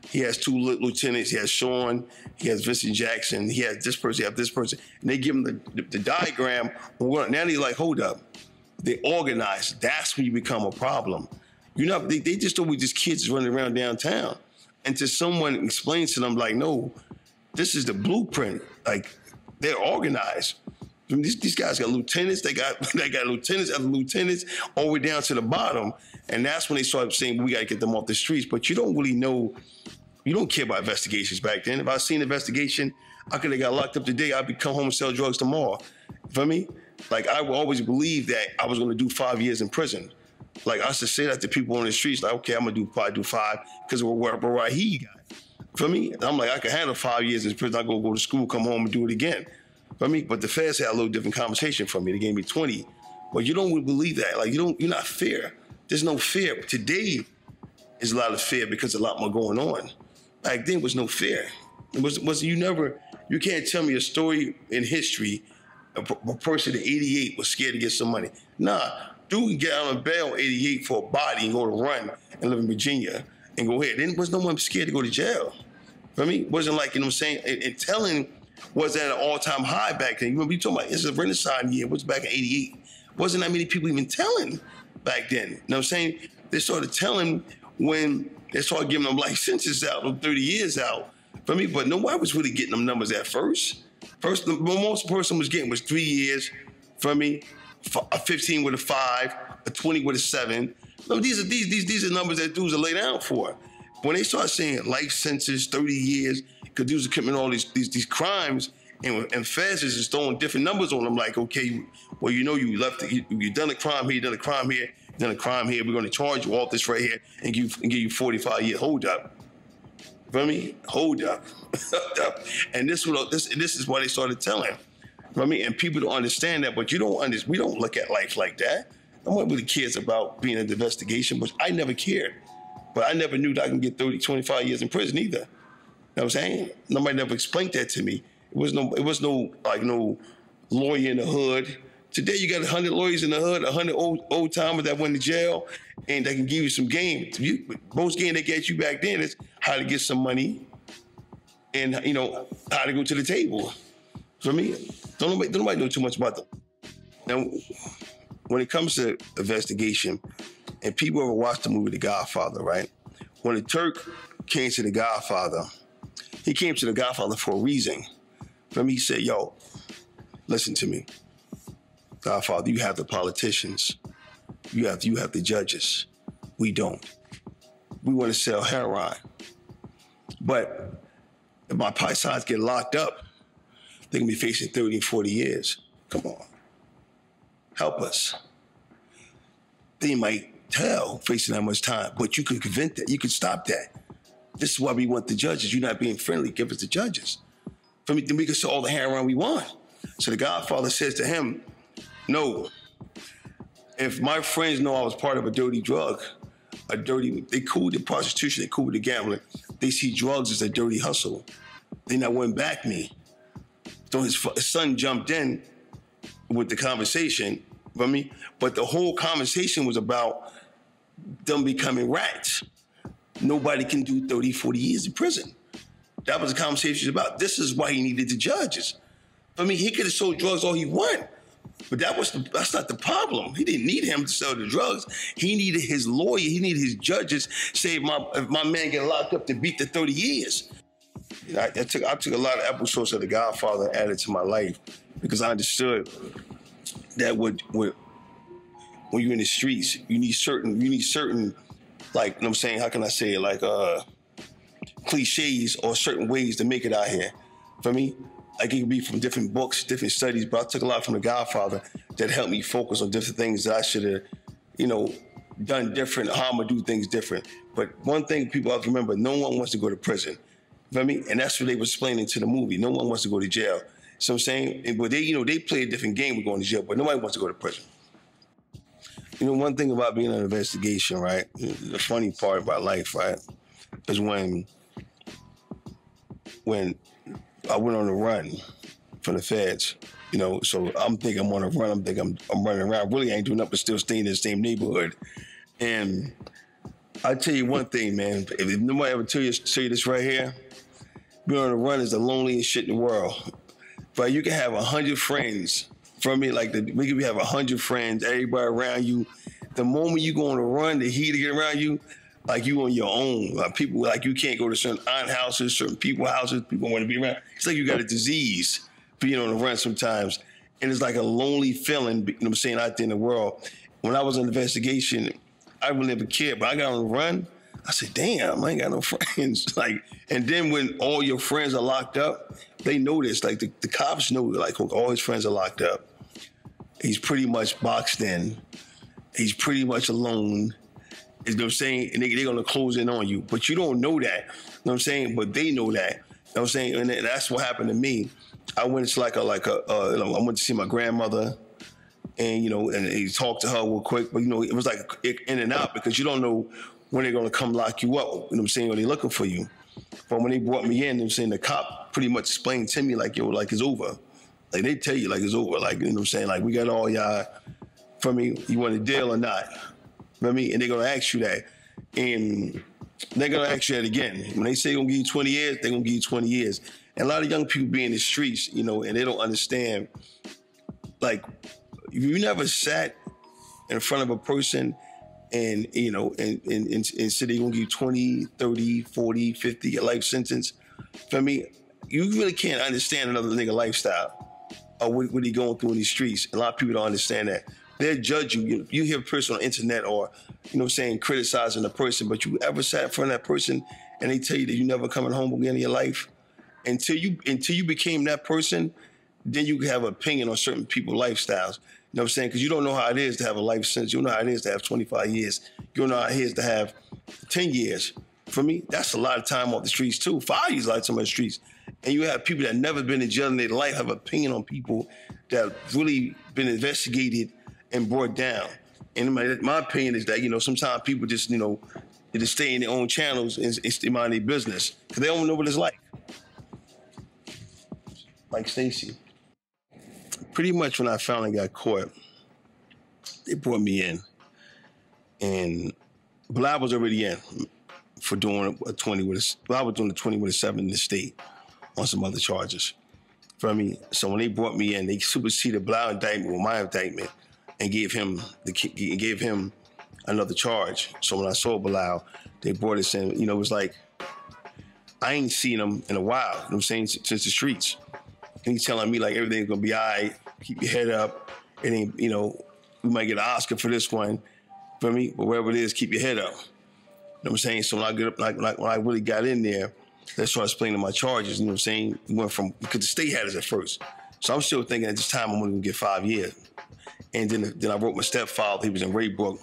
He has 2 lieutenants. He has Shawn. He has Vincent Jackson. He has this person. He has this person. And they give him the diagram. Now they're like, hold up. They organize. That's when you become a problem. They just thought we just kids running around downtown. Until someone explains to them, like, no, this is the blueprint. Like, they're organized. I mean, these guys got lieutenants. They got lieutenants after lieutenants all the way down to the bottom. And that's when they started saying, we got to get them off the streets. But you don't really know. You don't care about investigations back then. If I seen an investigation, I could have got locked up today. I'd be come home and sell drugs tomorrow. You feel me? Like, I would always believe that I was going to do 5 years in prison. Like, I used to say that to people on the streets, like, okay, I'm going to do 5 because we're he got. For me, I'm like, I can handle 5 years in prison. I'm going to go to school, come home, and do it again. For me, but the feds had a little different conversation from me. They gave me 20. But you don't really believe that. Like, you're not fair. There's no fear. Today is a lot of fear because a lot more going on. Back then was no fear. You can't tell me a story in history, a person at 88 was scared to get some money. Nah, dude can get out on bail at 88 for a body and go to run and live in Virginia and go ahead. Then was no one scared to go to jail. For me, it wasn't like, you know what I'm saying? And telling was at an all-time high back then. You remember you talking about, it's a Renaissance year, it was back in 88. Wasn't that many people even telling back then. You know what I'm saying? They started telling when they started giving them like sentences out, 30 years out. For me, but nobody was really getting them numbers at first. First, the most person was getting was 3 years, for me, a 15 with a 5, a 20 with a 7. No, these are numbers that dudes are laid out for. When they start saying life sentence, 30 years, because dudes are committing all these crimes, and feds is just throwing different numbers on them, like, okay, well, you know, you done a crime here, you done a crime here, you done a crime here, we're going to charge you off this right here and give you 45 year hold up. Feel me? Hold up. And this is why they started telling. Feel me? And people don't understand that, but we don't look at life like that. No one really cares about being in the investigation, but I never cared. But I never knew that I can get 30, 25 years in prison either. You know what I'm saying? Nobody never explained that to me. It was no lawyer in the hood. Today you got 100 lawyers in the hood, 100 old timers that went to jail, and they can give you some game. Most game they get you back then is how to get some money, and how to go to the table. For me, don't nobody know too much about them. Now, when it comes to investigation, and people ever watched the movie The Godfather, right? When the Turk came to The Godfather, he came to The Godfather for a reason. For me, he said, yo, listen to me. Godfather, you have the politicians. You have the judges. We don't. We want to sell heroin. But if my paisans get locked up, they're going to be facing 30 and 40 years. Come on. Help us. They might tell facing that much time, but you can prevent that. You can stop that. This is why we want the judges. You're not being friendly. Give us the judges. For me, then we can sell all the heroin we want. So the Godfather says to him, no, if my friends know I was part of a dirty drug, they cool with the prostitution, they cool with the gambling, they see drugs as a dirty hustle, they not want back me. So his son jumped in with the conversation, but the whole conversation was about them becoming rats. Nobody can do 30, 40 years in prison. That was the conversation about. This is why he needed the judges. He could have sold drugs all he wanted, but that's not the problem. He didn't need him to sell the drugs. He needed his lawyer. He needed his judges. Say, if my man get locked up to beat the 30 years. I took a lot of episodes of The Godfather and added to my life because I understood that when you're in the streets, you need certain, like, you know what I'm saying, how can I say it, like cliches or certain ways to make it out here. For me, like, it could be from different books, different studies, but I took a lot from The Godfather that helped me focus on different things that I should have, done different, how I'm gonna do things different. But one thing people have to remember, no one wants to go to prison. For me, and that's what they were explaining to the movie. No one wants to go to jail. So I'm saying, but they play a different game with going to jail, but nobody wants to go to prison. One thing about being on an investigation, right? The funny part about life, right, is when I went on a run from the feds, You know, so I'm thinking I'm on a run. I'm thinking I'm running around. Really, I ain't doing nothing but still staying in the same neighborhood. And I tell you one thing, man. If nobody ever tell you this right here, being on a run is the loneliest shit in the world. But you can have 100 friends. From me, like we can have 100 friends, everybody around you. The moment you go on a run, the heat to get around you, like you on your own. Like people, like you can't go to certain aunt houses, certain people houses. People want to be around. It's like you got a disease being on the run sometimes, and it's like a lonely feeling. You know what I'm saying, out there in the world. When I was on investigation, I really never cared, but I got on the run. I said, damn, I ain't got no friends. Like, and then when all your friends are locked up, they know this. Like the cops know, like all his friends are locked up. He's pretty much boxed in. He's pretty much alone. You know what I'm saying? And they're going to close in on you. But you don't know that. You know what I'm saying? But they know that. You know what I'm saying? And that's what happened to me. I went to I went to see my grandmother, and, you know, and he talked to her real quick. But, you know, it was like in and out because you don't know when they're going to come lock you up. You know what I'm saying? Or they're looking for you. But when they brought me in, you know what I'm saying, the cop pretty much explained to me like, yo, like it's over. Like, they tell you, like, it's over. Like, you know what I'm saying? Like, we got all y'all, for me, you want a deal or not? You know what I mean? And they're going to ask you that. And they're going to ask you that again. When they say they're going to give you 20 years, they're going to give you 20 years. And a lot of young people be in the streets, you know, and they don't understand. Like, if you never sat in front of a person and, you know, and said they're going to give you 20, 30, 40, 50, a life sentence, for me, you really can't understand another nigga lifestyle. Or what he going through in these streets. A lot of people don't understand that. They'll judge you. You hear a person on the internet or, you know what I'm saying, criticizing a person, but you ever sat in front of that person and they tell you that you never coming home again in your life? Until you became that person, then you can have an opinion on certain people's lifestyles. You know what I'm saying? Because you don't know how it is to have a life sentence. You don't know how it is to have 25 years. You don't know how it is to have 10 years. For me, that's a lot of time off the streets too. 5 years, a lot of time on the streets. And you have people that never been in jail in their life have an opinion on people that have really been investigated and brought down. And my opinion is that, you know, sometimes people just, you know, they just stay in their own channels and they mind their business because they don't know what it's like. Like Stacy. Pretty much when I finally got caught, they brought me in. And Bilal was already in for doing a 20 with a, Bilal was doing a 20 with a 7 in the state on some other charges. For me, so when they brought me in, they superseded Bilal's indictment with my indictment and gave him another charge. So when I saw Bilal, they brought us in. You know, it was like, I ain't seen him in a while, you know what I'm saying, since the streets. And he's telling me like everything's gonna be all right, keep your head up. It ain't, you know, we might get an Oscar for this one, for me, but wherever it is, keep your head up. You know what I'm saying? So when I get up, like when I really got in there, they started explaining my charges, you know what I'm saying? We went from, because the state had us at first. So I'm still thinking at this time I'm only gonna get 5 years. And then I wrote my stepfather, he was in Raybrook.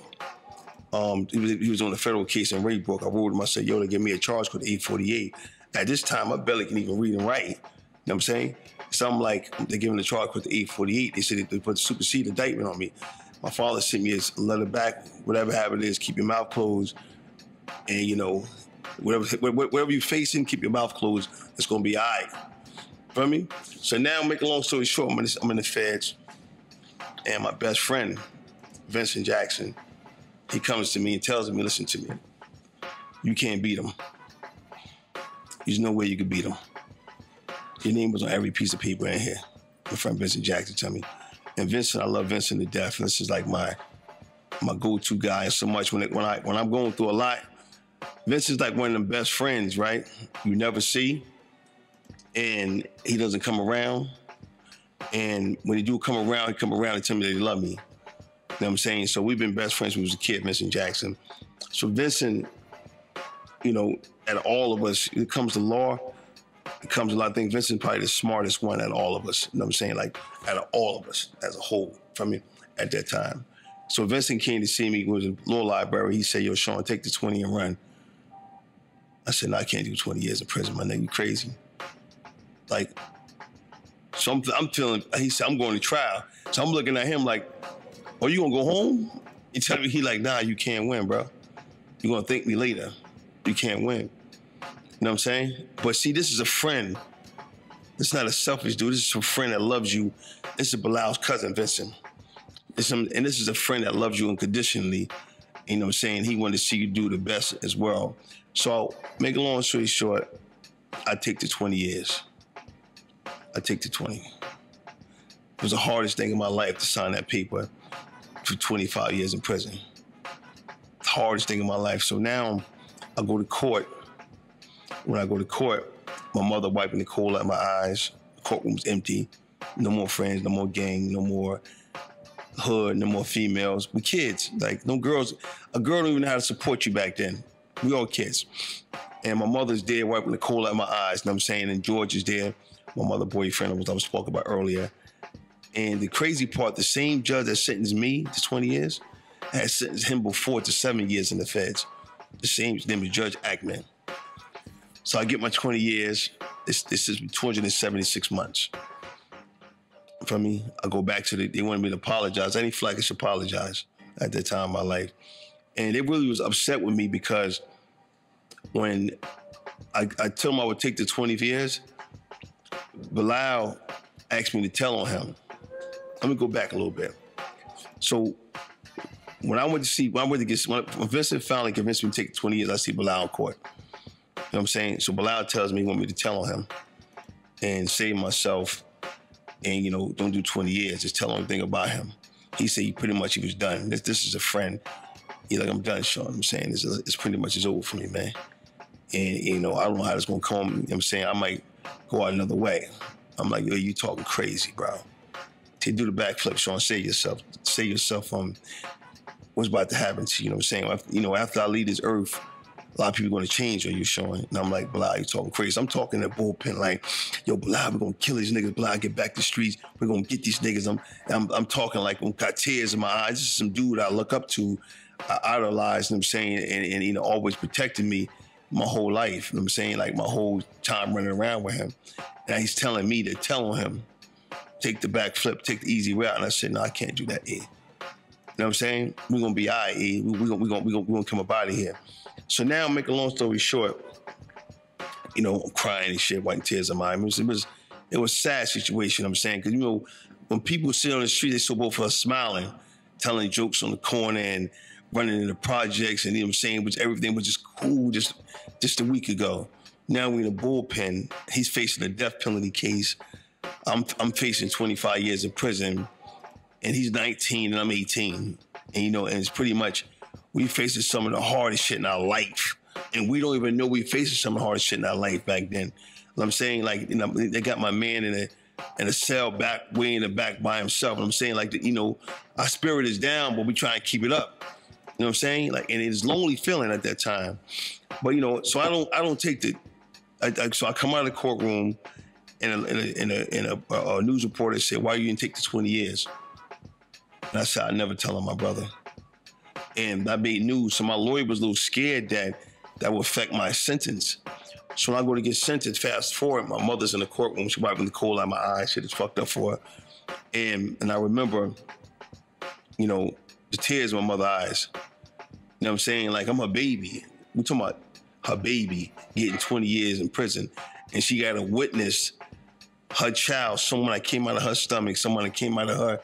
He was on a federal case in Raybrook. I wrote him, I said, yo, they give me a charge called 848. At this time, I barely can even read and write. You know what I'm saying? So I'm like, they're giving the charge called 848. They said they put the supersede indictment on me. My father sent me a letter back, whatever habit it is, keep your mouth closed. And, you know, whatever you're facing, keep your mouth closed. It's going to be all right. Feel me? So now, make a long story short, I'm in the feds. And my best friend, Vincent Jackson, he comes to me and tells me, listen to me, you can't beat him. There's no way you could beat him. Your name was on every piece of paper in here. My friend Vincent Jackson tell me. And Vincent, I love Vincent to death. And this is like my go-to guy so much. When I'm going through a lot, Vincent's like one of them best friends, right? You never see. And he doesn't come around. And when he do come around and tell me that he love me. You know what I'm saying? So we've been best friends when we was a kid, Vincent Jackson. So Vincent, you know, out of all of us, it comes to law, it comes a lot of things. Vincent's probably the smartest one out of all of us. You know what I'm saying? Like, out of all of us as a whole, from me at that time. So Vincent came to see me, was in law library. He said, yo, Shawn, take the 20 and run. I said, no, I can't do 20 years in prison, my nigga, you crazy. Like, so I'm feeling, he said, I'm going to trial. So I'm looking at him like, oh, you gonna go home? He tell me, he like, nah, you can't win, bro. You're gonna thank me later. You can't win. You know what I'm saying? But see, this is a friend It's not a selfish dude. This is a friend that loves you. This is Bilal's cousin, Vincent. And this is a friend that loves you unconditionally. You know what I'm saying? He wanted to see you do the best as well. So, make a long story short, I take the 20 years. I take the 20. It was the hardest thing in my life to sign that paper for 25 years in prison. The hardest thing in my life. So now I go to court. When I go to court, my mother wiping the coal out of my eyes. The courtroom's empty. No more friends, no more gang, no more hood, no more females. We kids. Like, no girls. A girl don't even know how to support you back then. We all kids. And my mother's there wiping the coal out of my eyes, you know what I'm saying? And George is there, my mother boyfriend I was spoke about earlier. And the crazy part, the same judge that sentenced me to 20 years had sentenced him before to 7 years in the feds. The same, his name is Judge Ackman. So I get my 20 years. This is 276 months. For me, I go back to they wanted me to apologize. I didn't feel like I should apologize at that time in my life. And they really was upset with me because when I told them I would take the 20 years, Bilal asked me to tell on him. Let me go back a little bit. So when Vincent finally convinced me to take 20 years, I see Bilal in court. You know what I'm saying? So Bilal tells me he want me to tell on him and save myself and, you know, don't do 20 years, just tell him everything about him. He said he was done. This is a friend. He's like, I'm done, Shawn. I'm saying it's pretty much over for me, man. And, you know, I don't know how it's going to come. You know what I'm saying? I might go out another way. I'm like, yo, you talking crazy, bro. To do the backflip, Shawn, save yourself what's about to happen to you. You know what I'm saying? You know, after I leave this earth, a lot of people are going to change on you, Shawn. And I'm like, Bilal, you talking crazy. I'm talking that bullpen like, yo, Bilal, we're going to kill these niggas. Bilal, get back to the streets. We're going to get these niggas. I'm talking like, I've got tears in my eyes. This is some dude I look up to, I idolize, you know what I'm saying, and you know, always protected me my whole life. You know what I'm saying? Like my whole time running around with him. And he's telling me to tell him, take the backflip, take the easy route. And I said, no, I can't do that, E. You know what I'm saying? We're going to be all right, E. We're going to come up out of here. So now, make a long story short, you know, I'm crying and shit, wiping tears in my eyes. It was a sad situation, I'm saying, because, you know, when people sit on the street, they saw both of us smiling, telling jokes on the corner and running into projects, and you know what I'm saying, which everything was just cool just a week ago. Now we're in a bullpen. He's facing a death penalty case. I'm facing 25 years in prison, and he's 19 and I'm 18. And you know, and it's pretty much we facing some of the hardest shit in our life, and we don't even know we facing some of the hardest shit in our life back then. You know what I'm saying, like, you know, they got my man in a cell back way in the back by himself. And I'm saying, like, you know, our spirit is down, but we try and keep it up. You know what I'm saying? Like, and it's lonely feeling at that time. But you know, so I don't take the. So I come out of the courtroom, and a news reporter said, "Why you didn't take the 20 years?" And I said, "I never tell on my brother." And I made news, so my lawyer was a little scared that would affect my sentence. So when I go to get sentenced, fast forward, my mother's in the courtroom. She wiping the coal out of my eyes. Shit is fucked up for her. And I remember, you know, the tears in my mother's eyes. You know what I'm saying? Like, I'm her baby. We're talking about her baby getting 20 years in prison. And she got to witness her child, someone that came out of her stomach, someone that came out of her,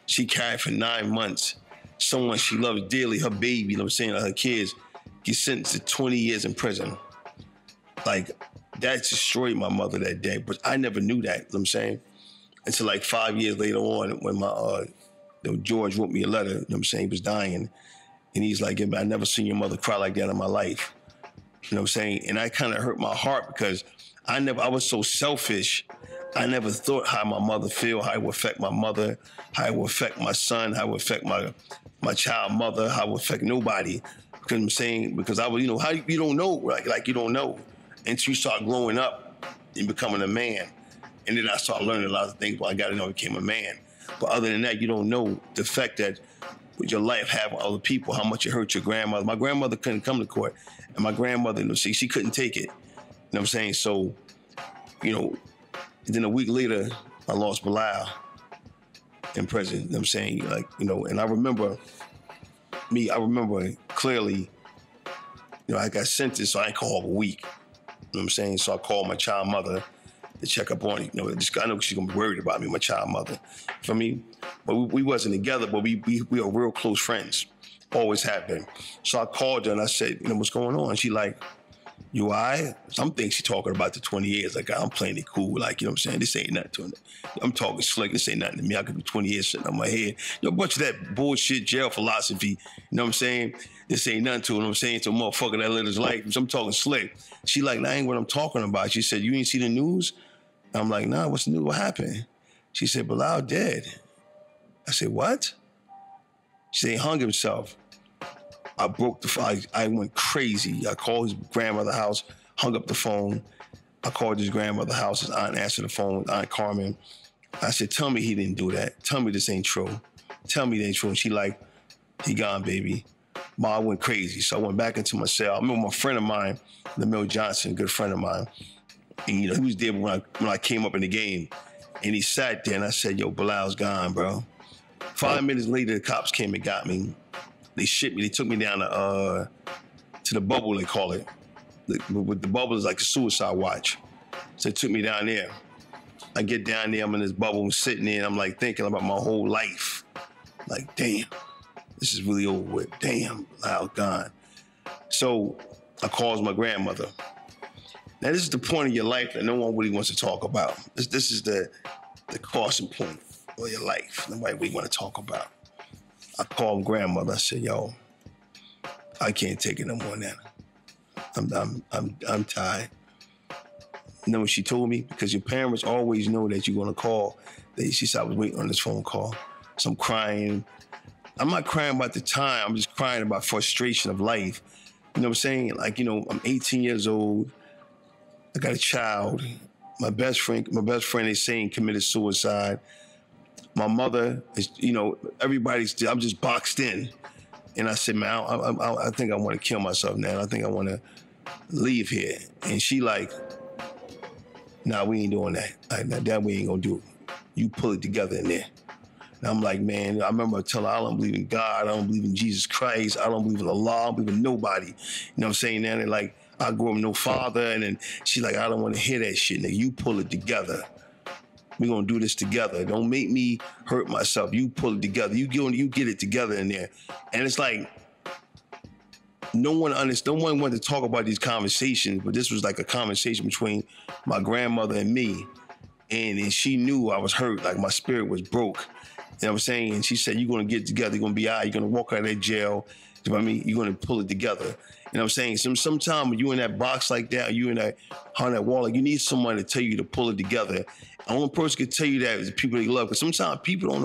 she carried for 9 months, someone she loves dearly, her baby, you know what I'm saying, her kids, get sentenced to 20 years in prison. Like, that destroyed my mother that day. But I never knew that, you know what I'm saying? Until like 5 years later on, when my George wrote me a letter, you know what I'm saying, he was dying. And he's like, I never seen your mother cry like that in my life. You know what I'm saying? And that kind of hurt my heart because I was so selfish. I never thought how my mother feel, how it would affect my mother, how it would affect my son, how it would affect my child mother, how it would affect nobody. Because I'm saying, because I was, you know, how you don't know, like you don't know until you start growing up and becoming a man. And then I started learning a lot of things. Well, I got to know I became a man. But other than that, you don't know the fact that with your life having other people, how much it hurt your grandmother. My grandmother couldn't come to court. And my grandmother, you know, she couldn't take it. You know what I'm saying? So, you know, then a week later, I lost Bilal in prison. You know what I'm saying? Like, you know, and I remember clearly, you know, I got sentenced, so I ain't call a week. You know what I'm saying? So I called my child mother, to check up on it. You know, I know she's gonna be worried about me, my child mother. For me, but we wasn't together, but we are real close friends. Always have been. So I called her and I said, you know, what's going on? She like, you all right? Some things she talking about the 20 years. Like, I'm playing it cool. Like, you know what I'm saying? This ain't nothing to me. I'm talking slick. This ain't nothing to me. I could do 20 years sitting on my head. You know, a bunch of that bullshit jail philosophy. You know what I'm saying? This ain't nothing to it. You know what I'm saying? It's a motherfucker that lived his life. So I'm talking slick. She like, that ain't what I'm talking about. She said, you ain't see the news? I'm like, nah, what's the news? What happened? She said, Bilal dead. I said, what? She said, he hung himself. I broke the phone. I went crazy. I called his grandmother's house, hung up the phone. I called his grandmother's house. His aunt answered the phone, Aunt Carmen. I said, tell me he didn't do that. Tell me this ain't true. Tell me it ain't true. And she like, he gone, baby. Ma, I went crazy. So I went back into my cell. I remember my friend of mine, Lamille Johnson, a good friend of mine. And, you know, he was there when I came up in the game. And he sat there and I said, yo, Bilal's gone, bro. 5 minutes later, the cops came and got me. They shipped me. They took me down to the bubble, they call it. The bubble is like a suicide watch. So they took me down there. I get down there, I'm in this bubble, I'm sitting there, and I'm like thinking about my whole life. Like, damn, this is really over with. Damn, Bilal gone. So I calls my grandmother. Now, this is the point of your life that no one really wants to talk about. This is the caution point of your life. Nobody really want to talk about. I called grandmother. I said, yo, I can't take it no more now. I'm tired. You know what she told me? Because your parents always know that you're gonna call. She said, I was waiting on this phone call. So I'm crying. I'm not crying about the time. I'm just crying about frustration of life. You know what I'm saying? Like, you know, I'm 18 years old. I got a child. My best friend is saying committed suicide. My mother is, you know, I'm just boxed in. And I said, man, I think I want to kill myself now. I think I want to leave here. And she like, nah, we ain't doing that. That we ain't gonna do it. You pull it together in there. And I'm like, man, I remember telling her, I don't believe in God. I don't believe in Jesus Christ. I don't believe in Allah. I don't believe in nobody. You know what I'm saying? And like, I grew up with no father. And then she like, I don't want to hear that shit, nigga. You pull it together. We're going to do this together. Don't make me hurt myself. You pull it together. You get it together in there. And it's like, no one wanted to talk about these conversations, but this was like a conversation between my grandmother and me. And she knew I was hurt, like my spirit was broke. You know what I'm saying? And she said, you're going to get it together. You're going to be all right. You're going to walk out of that jail. You know what I mean? You're going to pull it together. You know what I'm saying? Sometimes when you're in that box like that, or you in that on that wall, like you need someone to tell you to pull it together. The only person can tell you that is the people they love. Because sometimes people don't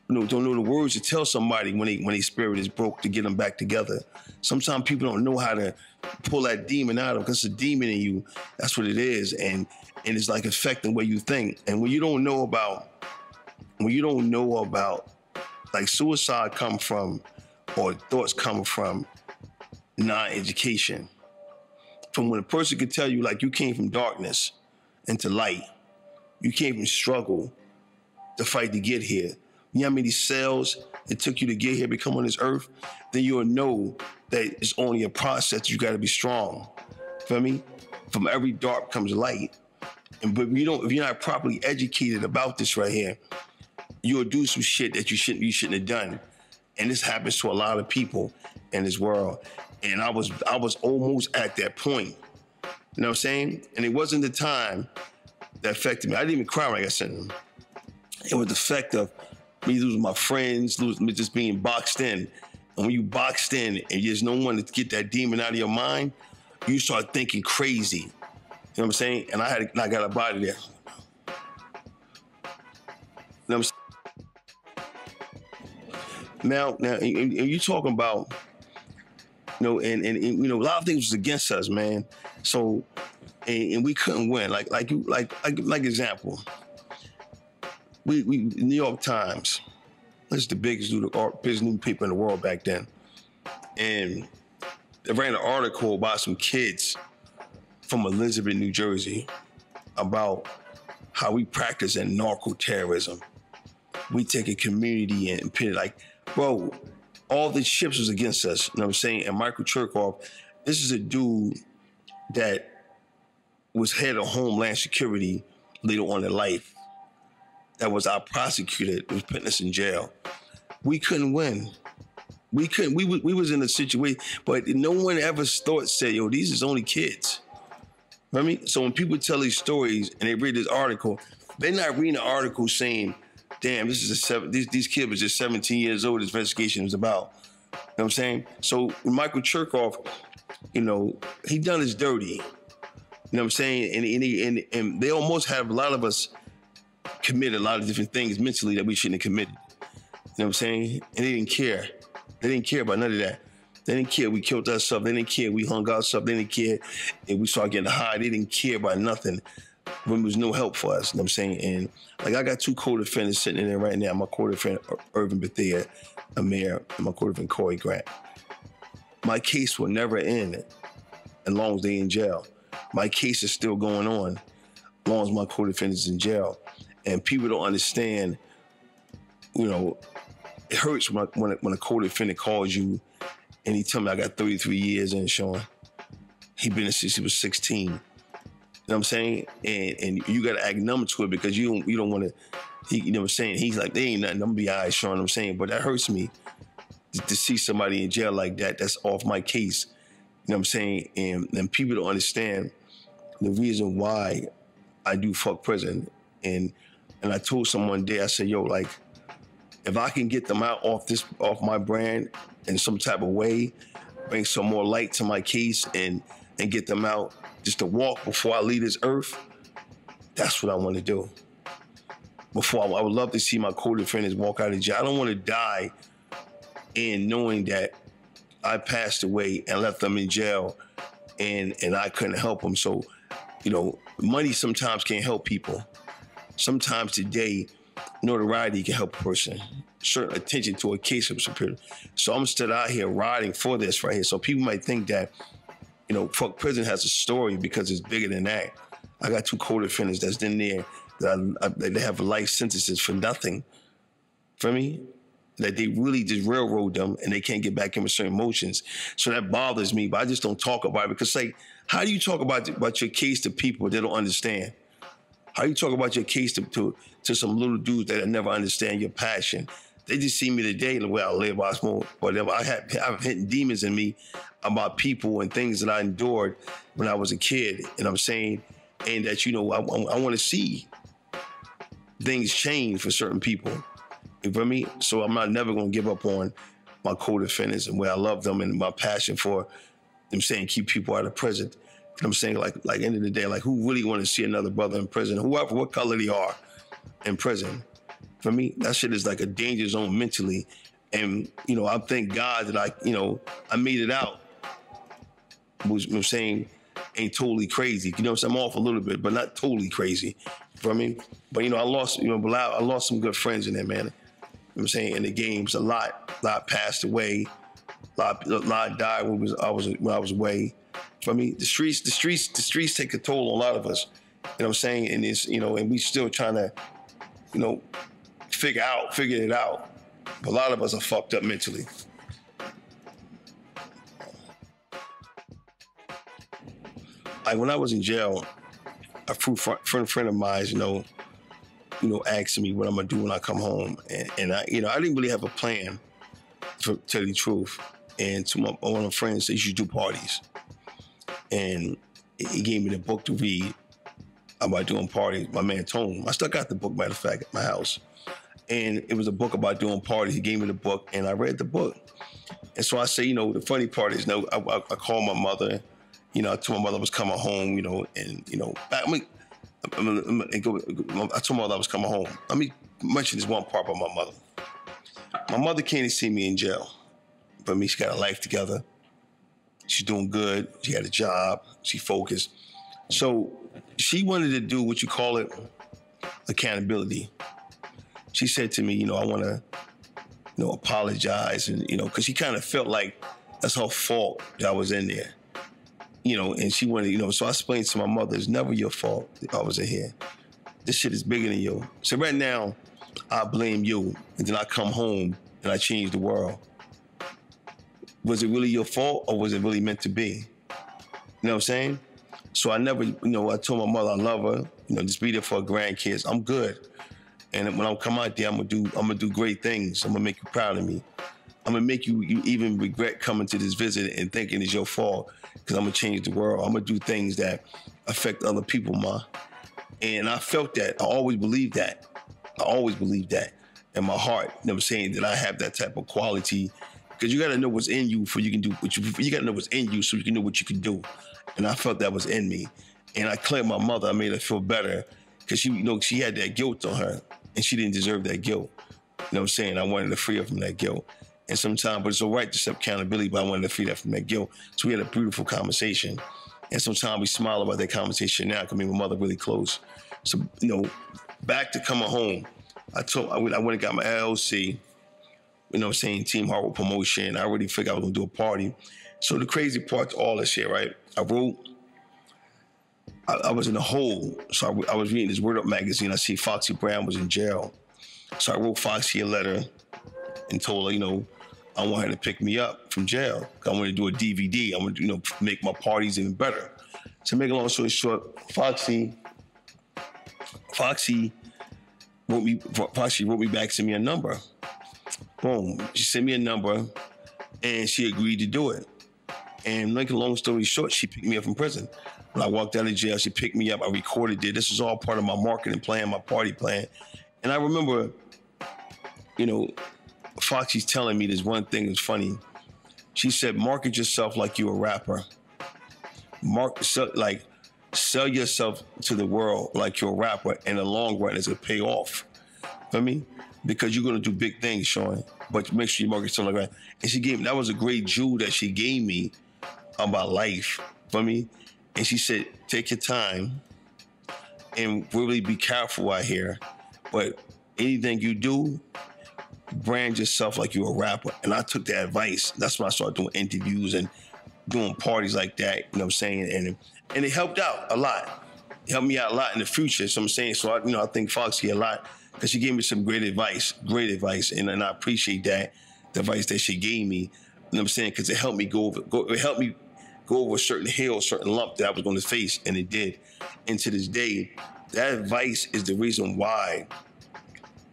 know the words to tell somebody when their spirit is broke to get them back together. Sometimes people don't know how to pull that demon out of them because it's a demon in you. That's what it is. And it's like affecting what you think. And when you don't know about like suicide come from, or thoughts come from non-education. From when a person could tell you, like, you came from darkness into light. You came from struggle to fight to get here. You know how many cells it took you to get here, become on this earth? Then you'll know that it's only a process. You got to be strong. Feel me? From every dark comes light. But if you're not properly educated about this right here, you'll do some shit that you shouldn't have done. And this happens to a lot of people in this world. And I was almost at that point. You know what I'm saying? And it wasn't the time that affected me. I didn't even cry when I got sent in. It was the effect of me losing my friends, me just being boxed in. And when you boxed in and there's no one to get that demon out of your mind, you start thinking crazy. You know what I'm saying? And I got up out of there. You know what I'm saying? Now, and you talking about, you know, and you know, a lot of things was against us, man. So, and we couldn't win. Like example, we New York Times. This is the biggest newspaper in the world back then, and they ran an article about some kids from Elizabeth, New Jersey, about how we practice in narco-terrorism. We take a community and pit it like. Bro, all the ships was against us, you know what I'm saying? And Michael Cherkoff, this is a dude that was head of Homeland Security later on in life. That was our prosecutor that was putting us in jail. We couldn't win. We couldn't. We was in a situation, but no one ever said, yo, these is only kids. You know what I mean? So when people tell these stories and they read this article, they're not reading the article saying, damn, these kids was just 17 years old, this investigation was about. You know what I'm saying? So Michael Cherkoff, you know, he done his dirty. You know what I'm saying? And they almost have a lot of us committed a lot of different things mentally that we shouldn't have committed. You know what I'm saying? And they didn't care. They didn't care about none of that. They didn't care we killed ourselves. They didn't care we hung ourselves. They didn't care if we started getting high. They didn't care about nothing when there was no help for us. You know what I'm saying? And like I got 2 co-defendants sitting in there right now. My co-defendant, Irvin Bethea, Amir, and my co-defendant, Corey Grant. My case will never end as long as they in jail. My case is still going on as long as my co-defendant's in jail. And people don't understand, you know, it hurts when a co-defendant calls you and he tell me I got 33 years in, Shawn. He been in since he was 16. You know what I'm saying? And you got to act numb to it because you don't want to, you know what I'm saying? He's like, they ain't nothing, I'm going to be all right, Shawn, I'm saying. But that hurts me to see somebody in jail like that. That's off my case. You know what I'm saying? And people don't understand the reason why I do fuck prison. And I told someone one day, I said, yo, like, if I can get them out off my brand in some type of way, bring some more light to my case and get them out just to walk before I leave this earth, that's what I want to do. I would love to see my co-defendants walk out of jail. I don't want to die in knowing that I passed away and left them in jail and I couldn't help them. So, you know, money sometimes can't help people. Sometimes today, notoriety can help a person. Certain attention to a case of superior. So I'm still out here riding for this right here. So people might think that, you know, fuck prison has a story because it's bigger than that. I got 2 co-defendants that's in there that they have life sentences for nothing. For me, that they really just railroad them and they can't get back in with certain emotions. So that bothers me, but I just don't talk about it because, like, how do you talk about your case to people that don't understand? How you talk about your case to some little dudes that never understand your passion? They just see me today the way I live, I smoke, whatever. I've hidden demons in me about people and things that I endured when I was a kid. And I'm saying, and that, you know, I want to see things change for certain people. You feel me? So I'm never going to give up on my co-defendants and where I love them and my passion for them saying keep people out of prison. I'm saying, like end of the day, like, who really want to see another brother in prison, whoever, what color they are, in prison? For me, that shit is like a danger zone mentally. And, you know, I thank God that I made it out. Which I'm saying ain't totally crazy. You know what I'm saying? I'm off a little bit, but not totally crazy. For me. But, you know, I lost some good friends in there, man. You know what I'm saying? In the games, a lot passed away. A lot died when I was away. For me, the streets take a toll on a lot of us. You know what I'm saying? And it's, you know, and we still trying to, you know, figure it out. But a lot of us are fucked up mentally. Like when I was in jail, a friend of mine, you know, asking me what I'm gonna do when I come home, and I didn't really have a plan, to tell you the truth. And to one of my friends, they used to do parties. And he gave me the book to read about doing parties. My man Tone. I still got the book, matter of fact, at my house. And it was a book about doing parties. He gave me the book, and I read the book. And so I say, you know, the funny part is, you know, I called my mother. You know, I told my mother I was coming home, you know, and, you know, I told my mother I was coming home. Let me mention this one part about my mother. My mother came to see me in jail. But me, she got a life together. She's doing good. She had a job. She focused. So she wanted to do what you call it, accountability. She said to me, you know, I want to, you know, apologize. And, you know, because she kind of felt like that's her fault that I was in there. You know, and she wanted, you know, so I explained to my mother, it's never your fault that I was in here. This shit is bigger than you. So right now, I blame you. And then I come home and I change the world. Was it really your fault or was it really meant to be? You know what I'm saying? So I never, I told my mother I love her, just be there for her grandkids. I'm good. And when I come out there, I'm gonna do great things. I'm gonna make you proud of me. I'm gonna make you even regret coming to this visit and thinking it's your fault, because I'm gonna change the world. I'm gonna do things that affect other people, ma. And I felt that. I always believed that. In my heart. Saying that I have that type of quality, because you gotta know what's in you before you can do what you gotta know what's in you so you can know what you can do. And I felt that was in me. And I cleared my mother. I made her feel better, because she had that guilt on her, and she didn't deserve that guilt. I wanted to free her from that guilt. And sometimes, but it's all right to accept accountability, but I wanted to free her from that guilt. So we had a beautiful conversation. And sometimes we smile about that conversation now, because me and my mother really close. So, back to coming home, I went and got my LLC, Team Hartwell Promotion. I already figured I was gonna do a party. So the crazy part to all this shit, right? I was in a hole. So I was reading this Word Up magazine. I see Foxy Brown was in jail. So I wrote Foxy a letter and told her, I want her to pick me up from jail. I want to do a DVD. I want to, make my parties even better. To make a long story short, Foxy wrote me back, sent me a number. Boom. She sent me a number, and she agreed to do it. And make a long story short, she picked me up from prison. When I walked out of jail, she picked me up. I recorded it. This was all part of my marketing plan, my party plan. And I remember, Foxy's telling me this one thing that's funny. She said, market yourself like you're a rapper. Sell yourself to the world like you're a rapper. In the long run, it's going to pay off. Feel me? Because you're going to do big things, Shawn. But make sure you market yourself like that. And that was a great jewel that she gave me about life. Feel me? And she said, take your time and really be careful out here. But anything you do, brand yourself like you're a rapper. And I took that advice. That's when I started doing interviews and doing parties like that, And it helped out a lot. It helped me out a lot in the future. So So I think Foxy a lot, because she gave me some great advice. And I appreciate that, the advice that she gave me. Because it helped me go over a certain hill, a certain lump that I was going to face, and it did. And to this day, that advice is the reason why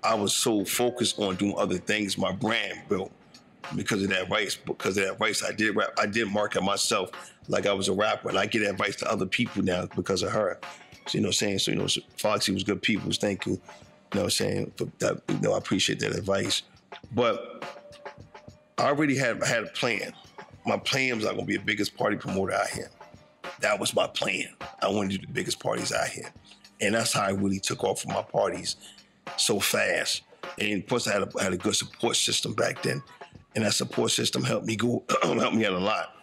I was so focused on doing other things. My brand built because of that advice. I did rap. I did market myself like I was a rapper, and I get advice to other people now because of her. So So Foxy was good people. Thank you. For that. I appreciate that advice. But I already had a plan. My plan was I was gonna be the biggest party promoter out here. That was my plan. I wanted to do the biggest parties out here, and that's how I really took off for my parties so fast. And plus, I had a good support system back then, and that support system helped me helped me out a lot.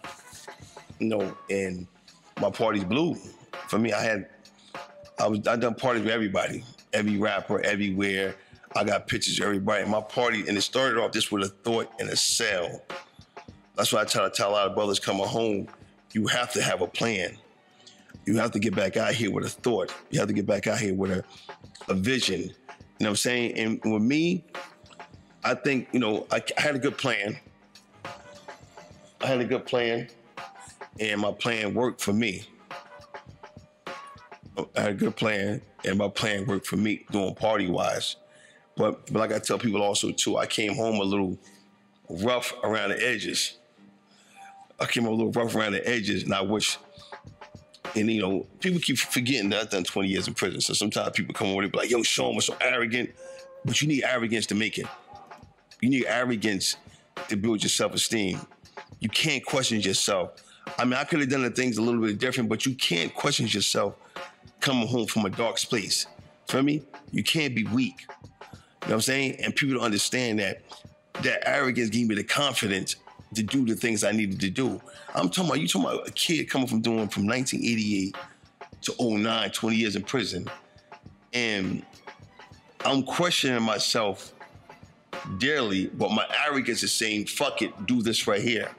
And my parties blew. For me, I done parties with everybody, every rapper, everywhere. I got pictures of everybody. My party, and it started off just with a thought and a cell. That's why I try to tell a lot of brothers coming home, you have to have a plan. You have to get back out here with a thought. You have to get back out here with a vision. You know what I'm saying? And with me, I think, I had a good plan. And my plan worked for me. I had a good plan, and my plan worked for me doing party-wise. But like I tell people also, too, I came home a little rough around the edges. And I wish, and people keep forgetting that I've done 20 years in prison. So sometimes people come over and be like, yo, Shawn was so arrogant. But you need arrogance to make it. You need arrogance to build your self-esteem. You can't question yourself. I could have done the things a little bit different, but you can't question yourself coming home from a dark place. Feel me? You can't be weak. You know what I'm saying? And people don't understand that arrogance gave me the confidence to do the things I needed to do. You talking about a kid coming from 1988 to 2009, 20 years in prison. And I'm questioning myself dearly, but my arrogance is saying, fuck it, do this right here.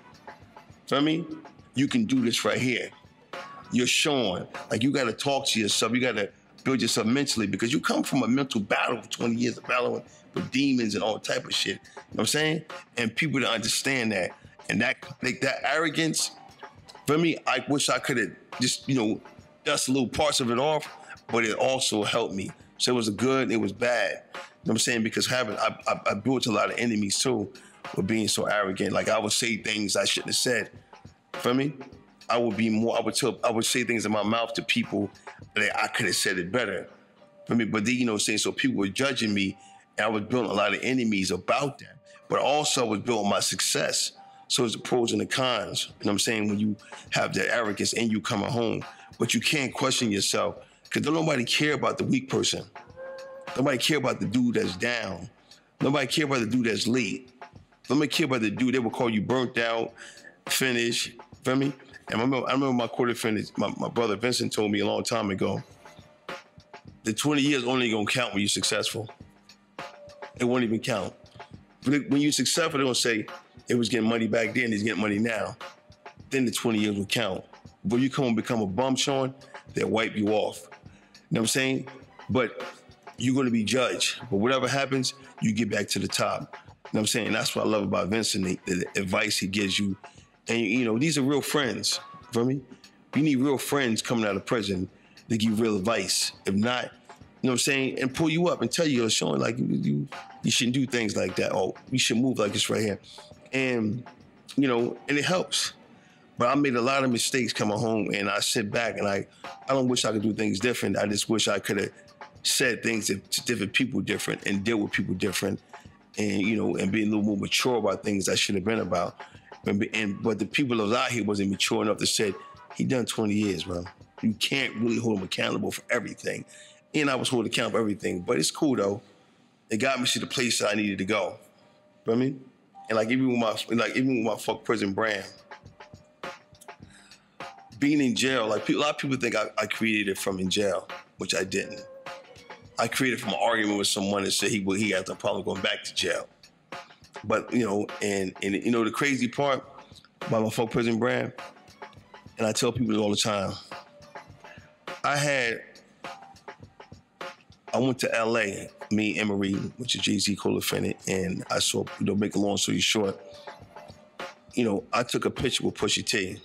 Feel me? You can do this right here. You're Shawn. You got to talk to yourself. You got to build yourself mentally, because you come from a mental battle for 20 years of battling with demons and all type of shit. You know what I'm saying? And people don't understand that. And that arrogance, for me, I wish I could have just, dust little parts of it off, but it also helped me. So it was good, it was bad. You know what I'm saying? Because I built a lot of enemies too with being so arrogant. Like I would say things I shouldn't have said. Feel me? I would say things in my mouth to people that I could have said it better. Feel me? But then, you know what I'm saying? So people were judging me, and I was building a lot of enemies about that. But also I was building my success. So it's the pros and the cons. You know what I'm saying? When you have that arrogance and you coming home, but you can't question yourself because don't nobody care about the weak person. Nobody care about the dude that's down. Nobody care about the dude that's late. Nobody care about the dude that will call you burnt out, finished. Feel me? And I remember my quarter finish, my brother Vincent told me a long time ago, the 20 years only gonna count when you're successful. It won't even count. When you're successful, they're gonna say, it was getting money back then, it's getting money now. Then the 20 years will count. But you come and become a bum, Shawn, they'll wipe you off. You know what I'm saying? But you're gonna be judged. But whatever happens, you get back to the top. You know what I'm saying? That's what I love about Vincent, the advice he gives you. And you know, these are real friends, for me. You need real friends coming out of prison to give you real advice. If not, you know what I'm saying, and pull you up and tell you, Shawn, like you shouldn't do things like that, or you should move like this right here. And, you know, and it helps. But I made a lot of mistakes coming home, and I sit back and I don't wish I could do things different. I just wish I could have said things to different people different and deal with people different, and, you know, and be a little more mature about things I should have been about. But the people that was out here wasn't mature enough to say, he done 20 years, bro. You can't really hold him accountable for everything. And I was holding accountable for everything. But it's cool, though. It got me to the place that I needed to go. You know what I mean? And like even with my fuck prison brand, being in jail, like a lot of people think I created it from in jail, which I didn't. I created from an argument with someone that said he had no problem going back to jail. But, you know, and you know, the crazy part about my fuck prison brand, and I tell people all the time, I went to LA, me and Emery, which is Jay-Z co-defendant, and I saw, you know, make a long story short, you know, I took a picture with Pusha T,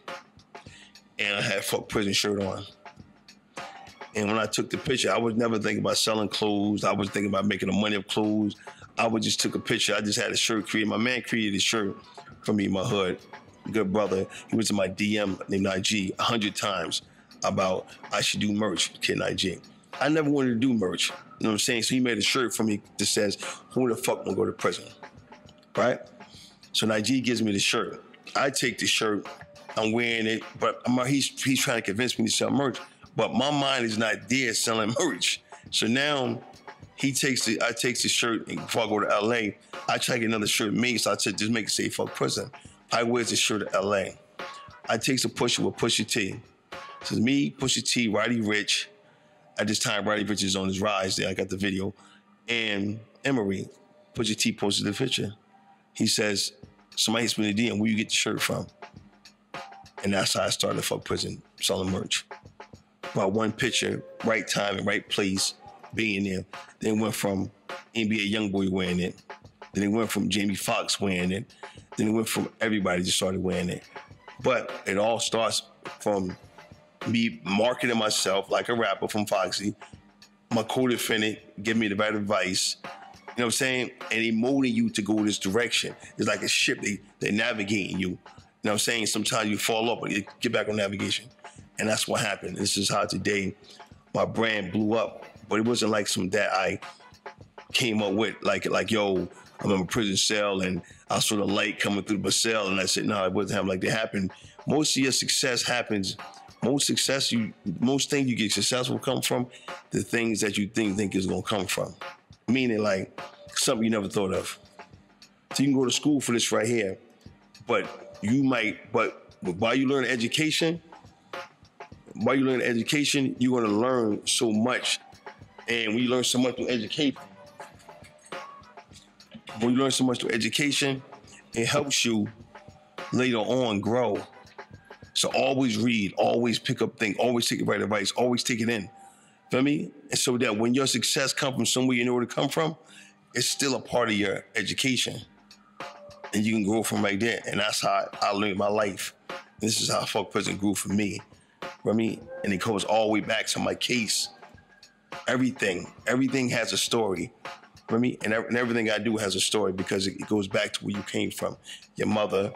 and I had a fuck prison shirt on. And when I took the picture, I was never thinking about selling clothes. I was thinking about making the money of clothes. I would just took a picture. I just had a shirt created. My man created a shirt for me in my hood. Good brother. He was in my DM named IG 100 times about I should do merch, Kid IG. I never wanted to do merch. You know what I'm saying? So he made a shirt for me that says, who the fuck wanna go to prison? Right? So IG gives me the shirt. I take the shirt, I'm wearing it, but he's trying to convince me to sell merch. But my mind is not there selling merch. So now I take the shirt, and before I go to LA, I try to get another shirt made, so I just make it say fuck prison. I wear the shirt at LA. I take a picture with Pusha T. So it's me, Pusha T, Roddy Ricch. At this time, Roddy Ricch is on his rise there. I got the video. And Emery, Pusha T posted the picture. He says, somebody hits me in the DM, where you get the shirt from? And that's how I started fuck prison, selling merch. About one picture, right time and right place, being there. Then it went from NBA Youngboy wearing it. Then it went from Jamie Foxx wearing it. Then it went from everybody just started wearing it. But it all starts from me marketing myself like a rapper from Foxy, my co-defendant giving me the right advice, you know what I'm saying? And he molding you to go this direction. It's like a ship, they're navigating you. You know what I'm saying? Sometimes you fall off, but you get back on navigation. And that's what happened. This is how today my brand blew up. But it wasn't like some that I came up with, like yo, I'm in a prison cell and I saw the light coming through the cell and I said, no, it wasn't like that happened. Most of your success happens, most things you get successful come from the things that you think is gonna come from. Meaning like something you never thought of. So you can go to school for this right here, but while you learn education, you're gonna learn so much. And when you learn so much through education, it helps you later on grow. So always read, always pick up things, always take the right advice, always take it in. Feel me? And so that when your success comes from somewhere you know where to come from, it's still a part of your education. And you can grow from right there. And that's how I learned my life. And this is how fuck prison grew for me. You know what I mean? and it goes all the way back to my case. Everything has a story for me, and everything I do has a story because it goes back to where you came from. Your mother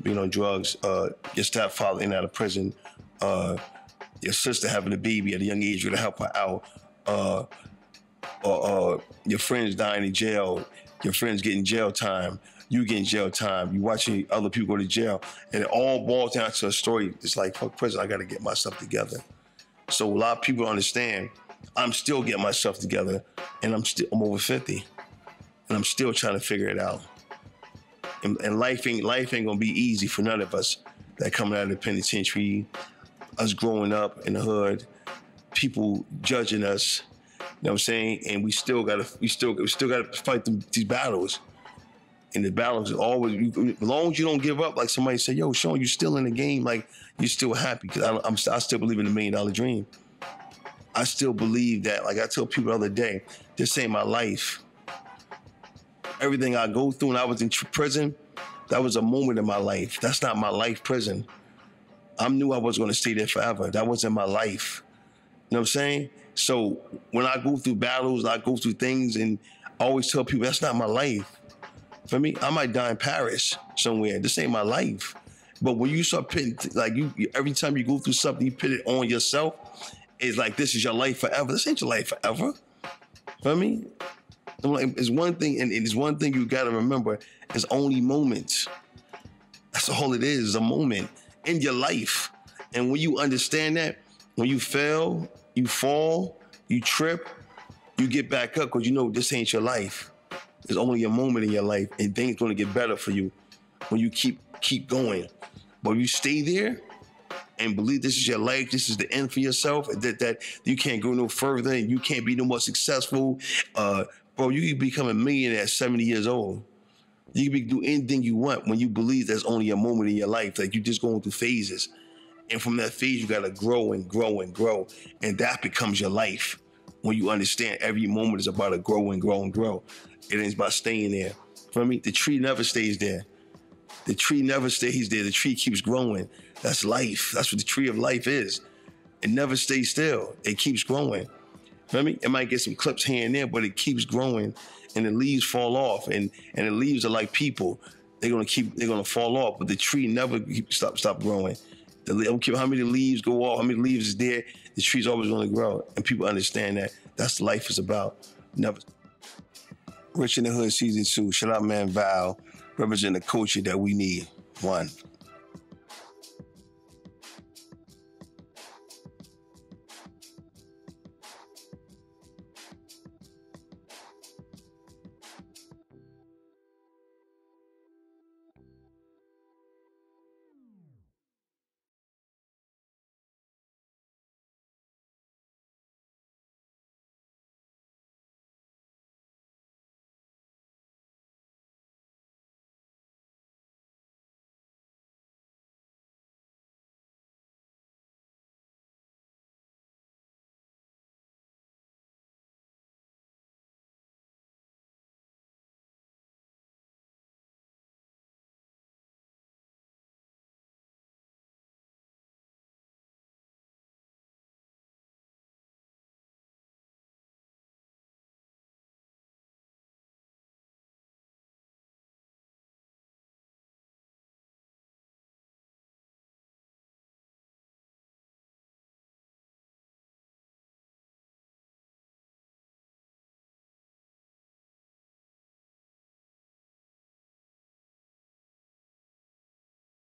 being on drugs, your stepfather in and out of prison, your sister having a baby at a young age, you to help her out, or your friends dying in jail, your friends getting jail time, you getting jail time, you watching other people go to jail, and it all boils down to a story. It's like, fuck prison, I gotta get myself together. So a lot of people understand I'm still getting myself together, and I'm over 50, and I'm still trying to figure it out. And life ain't gonna be easy for none of us that coming out of the penitentiary, us growing up in the hood, people judging us, you know what I'm saying? And we still gotta fight these battles. And the battles are always, as long as you don't give up, like somebody said, yo, Shawn, you still in the game, like you're still happy, because I still believe in the $1 million dream. I still believe that, like I told people the other day, this ain't my life. Everything I go through when I was in prison, that was a moment in my life. That's not my life prison. I knew I was gonna stay there forever. That wasn't my life. You know what I'm saying? So when I go through battles, I go through things, and I always tell people, that's not my life. For me, I might die in Paris somewhere. This ain't my life. But when you start putting, like every time you go through something, you put it on yourself, it's like, this is your life forever. This ain't your life forever. For me, it's one thing, and it's one thing you gotta remember, it's only moments. That's all it is, a moment in your life. And when you understand that, when you fail, you fall, you trip, you get back up, because you know this ain't your life. It's only a moment in your life, and things gonna get better for you when you keep going. But you stay there and believe this is your life, this is the end for yourself, and that you can't go no further, and you can't be no more successful. Bro, you can become a millionaire at 70 years old. You can do anything you want when you believe there's only a moment in your life, like you're just going through phases. And from that phase, you gotta grow and grow and grow. And that becomes your life. When you understand every moment is about to grow and grow and grow. It ain't about staying there. For me, the tree never stays there. The tree never stays there. The tree keeps growing. That's life. That's what the tree of life is. It never stays still. It keeps growing. For me, it might get some clips here and there, but it keeps growing, and the leaves fall off. And the leaves are like people. They're gonna fall off, but the tree never stop growing. I don't care how many leaves go off, how many leaves is there, the tree's always gonna grow. And people understand that. That's what life is about. Never. Rich in the Hood Season 2. Shout out, man, Val. Represent the culture that we need. 1.